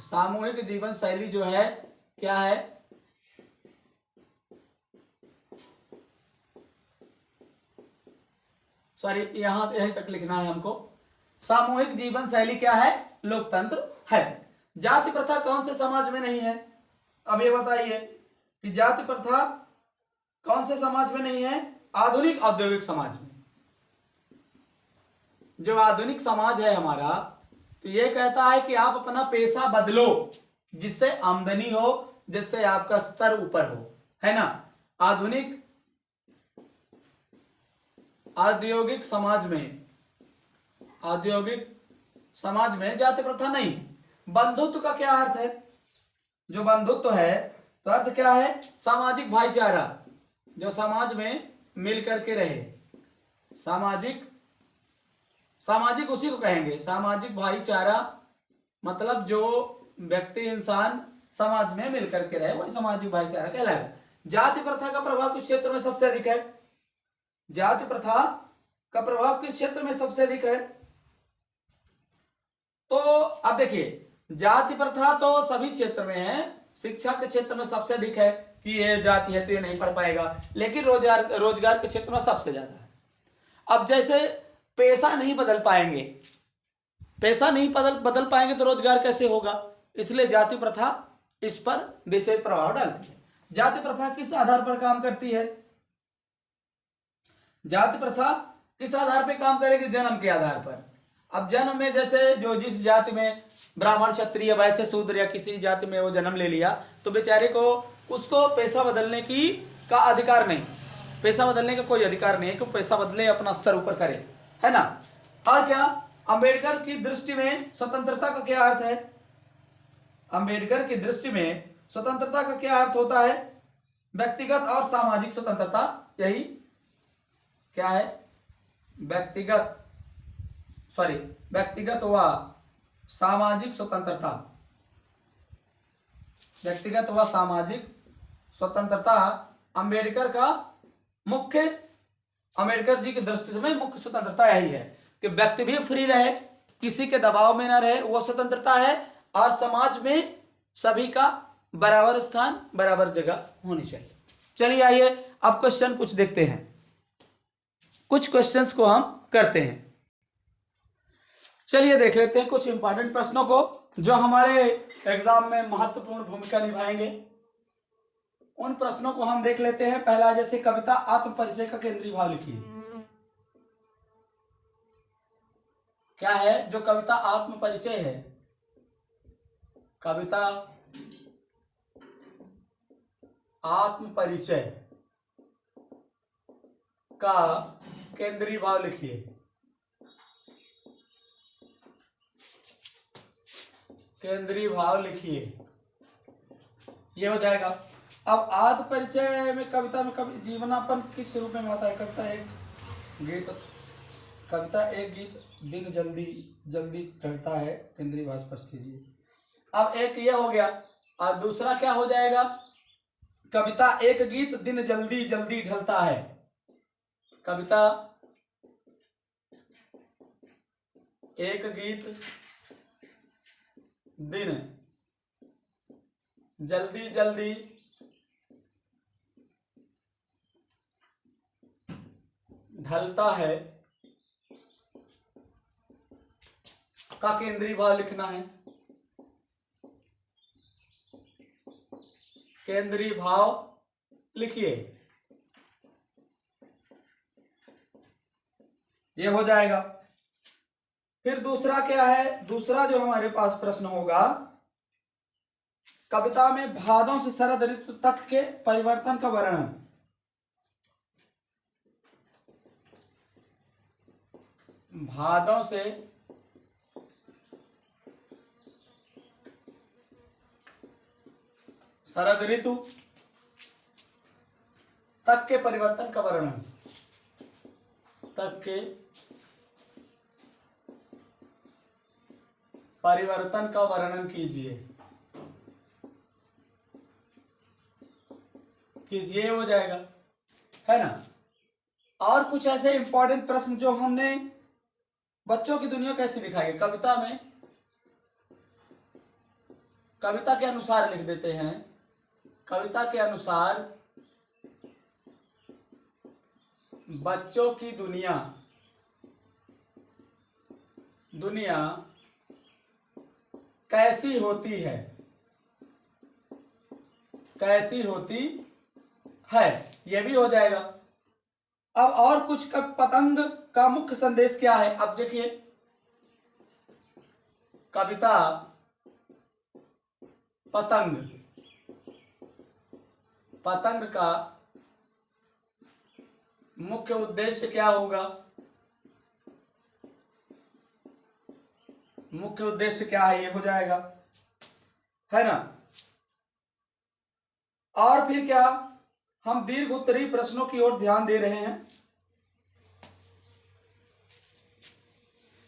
सामूहिक जीवन शैली जो है क्या है? सॉरी, यहीं तक लिखना है हमको। सामूहिक जीवन शैली क्या है? लोकतंत्र है। जाति प्रथा कौन से समाज में नहीं है? अब ये बताइए कि जाति प्रथा कौन से समाज में नहीं है? आधुनिक औद्योगिक समाज में। जो आधुनिक समाज है हमारा, तो ये कहता है कि आप अपना पेशा बदलो, जिससे आमदनी हो, जिससे आपका स्तर ऊपर हो, है ना। आधुनिक औद्योगिक समाज में, औद्योगिक समाज में जाति प्रथा नहीं। बंधुत्व का क्या अर्थ है? जो बंधुत्व है तो अर्थ क्या है? सामाजिक भाईचारा, जो समाज में मिल करके रहे, सामाजिक, सामाजिक उसी को कहेंगे सामाजिक भाईचारा, मतलब जो व्यक्ति इंसान समाज में मिल करके रहे वही सामाजिक भाईचारा कहलाएगा। जाति प्रथा का प्रभाव किस क्षेत्र में सबसे अधिक है? जाति प्रथा का प्रभाव किस क्षेत्र में सबसे अधिक है? तो अब देखिए, जाति प्रथा तो सभी क्षेत्र में है, शिक्षा के क्षेत्र में सबसे अधिक है कि ये जाति है तो ये नहीं पढ़ पाएगा, लेकिन रोजगार के क्षेत्र में सबसे ज्यादा है। अब जैसे पेशा नहीं बदल पाएंगे, पेशा नहीं बदल पाएंगे तो रोजगार कैसे होगा? इसलिए जाति प्रथा इस पर विशेष प्रभाव डालती है। जाति प्रथा किस आधार पर काम करती है? जाति प्रथा किस आधार पर काम करेगी? जन्म के आधार पर। अब जन्म में जैसे जो जिस जाति में ब्राह्मण, क्षत्रिय, वैश्य, शूद्र या किसी जाति में वो जन्म ले लिया, तो बेचारे को उसको पेशा बदलने का अधिकार नहीं, पेशा बदलने का कोई अधिकार नहीं है कि पैसा बदले, अपना स्तर ऊपर करे, है ना। और क्या, अंबेडकर की दृष्टि में स्वतंत्रता का क्या अर्थ है? अंबेडकर की दृष्टि में स्वतंत्रता का क्या अर्थ होता है? व्यक्तिगत और सामाजिक स्वतंत्रता, यही क्या है? व्यक्तिगत व सामाजिक स्वतंत्रता, व्यक्तिगत व सामाजिक स्वतंत्रता अंबेडकर का मुख्य, अंबेडकर जी की दृष्टि से मुख्य स्वतंत्रता यही है कि व्यक्ति भी फ्री रहे, किसी के दबाव में ना रहे, वो स्वतंत्रता है। और समाज में सभी का बराबर स्थान, बराबर जगह होनी चाहिए। चलिए आइए अब क्वेश्चन कुछ देखते हैं, कुछ क्वेश्चंस को हम करते हैं। चलिए देख लेते हैं कुछ इंपॉर्टेंट प्रश्नों को जो हमारे एग्जाम में महत्वपूर्ण भूमिका निभाएंगे। उन प्रश्नों को हम देख लेते हैं। पहला, जैसे कविता आत्म परिचय का केंद्रीय भाव लिखिए। क्या है जो कविता आत्म परिचय है? कविता आत्म परिचय का केंद्रीय भाव लिखिए। केंद्रीय भाव लिखिए, ये हो जाएगा। अब आत्म परिचय में कविता में कवि जीवनापन किस रूप में आता है? कविता एक गीत, कविता एक गीत दिन जल्दी जल्दी ढलता है, केंद्रीय भाव स्पष्ट कीजिए। अब एक ये हो गया, और दूसरा क्या हो जाएगा? कविता एक गीत दिन जल्दी जल्दी ढलता है। कविता एक गीत दिन जल्दी जल्दी ढलता है का केंद्रीय भाव लिखना है। केंद्रीय भाव लिखिए, ये हो जाएगा। फिर दूसरा क्या है, दूसरा जो हमारे पास प्रश्न होगा, कविता में भादों से शरद ऋतु तक के परिवर्तन का वर्णन। भादों से शरद ऋतु तक के परिवर्तन का वर्णन, तक के परिवर्तन का वर्णन कीजिए, कीजिए हो जाएगा, है ना। और कुछ ऐसे इंपॉर्टेंट प्रश्न जो हमने बच्चों की दुनिया कैसी दिखाई है, कविता में कविता के अनुसार लिख देते हैं, कविता के अनुसार बच्चों की दुनिया, दुनिया कैसी होती है, कैसी होती है, यह भी हो जाएगा। अब और कुछ का, पतंग का मुख्य संदेश क्या है, अब देखिए, कविता पतंग, पतंग का मुख्य उद्देश्य क्या होगा, मुख्य उद्देश्य क्या है, ये हो जाएगा, है ना। और फिर क्या, हम दीर्घ उत्तरीय प्रश्नों की ओर ध्यान दे रहे हैं।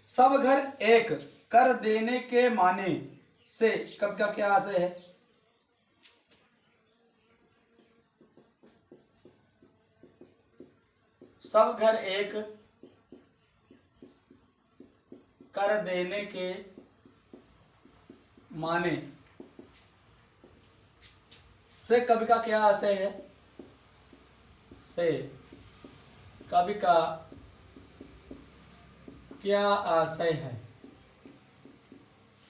सब घर एक कर देने के माने से कब का क्या आशय है, सब घर एक कर देने के माने से कवि का क्या आशय है, से कवि का क्या आशय है,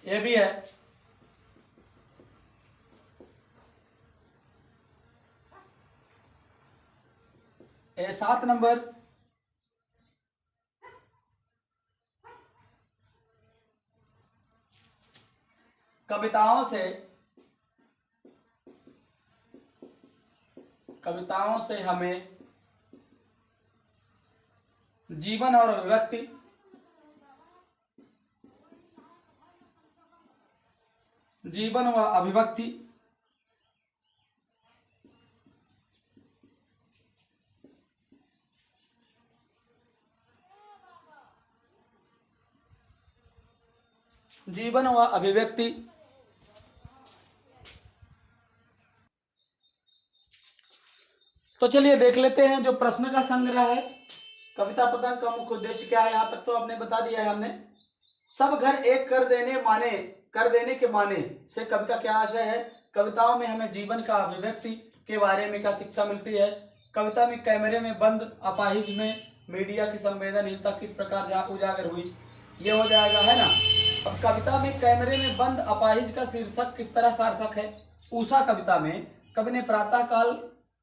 ये भी है। ये 7 नंबर, कविताओं से हमें जीवन और अभिव्यक्ति, जीवन व अभिव्यक्ति, जीवन व अभिव्यक्ति, तो चलिए देख लेते हैं जो प्रश्न का संग्रह है। कविता पतंग का मुख्य उद्देश्य क्या है, यहां तक तो आपने बता दिया है हमने। सब घर एक कर देने के माने से कवि का क्या आशय है, कविताओं में हमें जीवन का अभिव्यक्ति के बारे में क्या शिक्षा मिलती है, कविता में कैमरे में बंद अपाहिज में मीडिया की संवेदनहीनता किस प्रकार उजागर हुई, ये हो जाएगा, है ना। अब कविता में कैमरे में बंद अपाहिज का शीर्षक किस तरह सार्थक है, उषा कविता में कवि ने प्रातः काल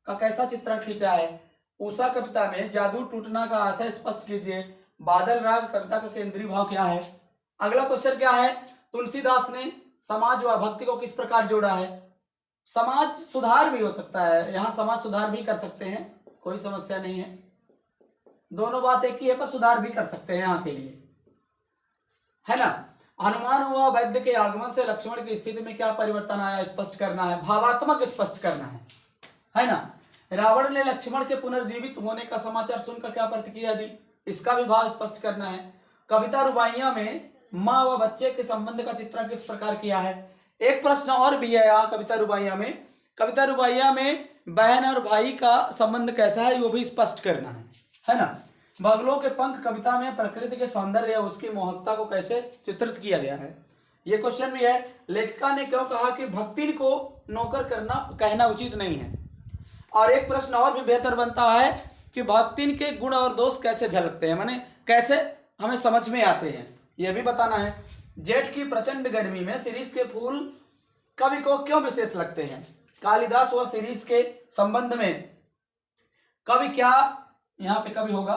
का कैसा चित्रण खींचा है, उषा कविता में जादू टूटना का आशय स्पष्ट कीजिए, बादल राग कविता का केंद्रीय भाव क्या है। अगला क्वेश्चन क्या है, तुलसीदास ने समाज व भक्ति को किस प्रकार जोड़ा है, समाज सुधार भी हो सकता है, यहाँ समाज सुधार भी कर सकते हैं, कोई समस्या नहीं है, दोनों बात एक ही है, पर सुधार भी कर सकते हैं यहाँ के लिए, है ना। हनुमान हुआ वैद्य के आगमन से लक्ष्मण की स्थिति में क्या परिवर्तन आया, स्पष्ट करना है, भावात्मक स्पष्ट करना है ना। रावण ने लक्ष्मण के पुनर्जीवित होने का समाचार सुनकर क्या प्रतिक्रिया दी, इसका भी भाव स्पष्ट करना है। कविता रुबाइयां में माँ व बच्चे के संबंध का चित्रण किस प्रकार किया है। एक प्रश्न और भी है यहाँ कविता रुबाइयां में, कविता रुबाइयां में बहन और भाई का संबंध कैसा है, वो भी स्पष्ट करना है ना। बगलों के पंख कविता में प्रकृति के सौंदर्य या उसकी मोहकता को कैसे चित्रित किया गया है, ये क्वेश्चन भी है। लेखिका ने क्यों कहा कि भक्ति को नौकर कहना उचित नहीं है। और एक प्रश्न और भी बेहतर बनता है कि भक्तिन के गुण और दोष कैसे झलकते हैं, माने कैसे हमें समझ में आते हैं, यह भी बताना है। जेठ की प्रचंड गर्मी में शिरीष के फूल कवि को क्यों विशेष लगते हैं, कालिदास व शिरीष के संबंध में कवि क्या, यहाँ पे कवि होगा,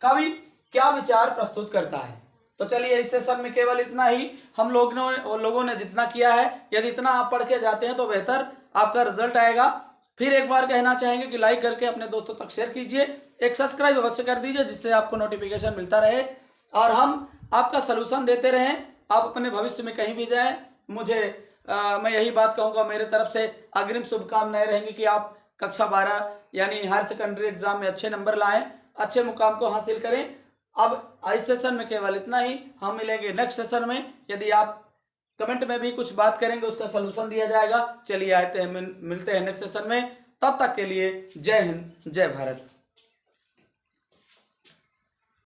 कवि क्या विचार प्रस्तुत करता है, तो चलिए इस सेशन में केवल इतना ही। हम लोगों ने जितना किया है, यदि इतना आप पढ़ के जाते हैं तो बेहतर आपका रिजल्ट आएगा। फिर एक बार कहना चाहेंगे कि लाइक करके अपने दोस्तों तक शेयर कीजिए, एक सब्सक्राइब अवश्य कर दीजिए जिससे आपको नोटिफिकेशन मिलता रहे और हम आपका सलूशन देते रहें। आप अपने भविष्य में कहीं भी जाएं, मैं यही बात कहूँगा, मेरे तरफ से अग्रिम शुभकामनाएं रहेंगी कि आप कक्षा 12 यानी हायर सेकेंडरी एग्जाम में अच्छे नंबर लाएं, अच्छे मुकाम को हासिल करें। अब इस सेशन में केवल इतना ही। हम मिलेंगे नेक्स्ट सेशन में। यदि आप कमेंट में भी कुछ बात करेंगे उसका सलूशन दिया जाएगा। चलिए आते हैं, मिलते हैं नेक्स्ट सेशन में। तब तक के लिए जय हिंद, जय भारत।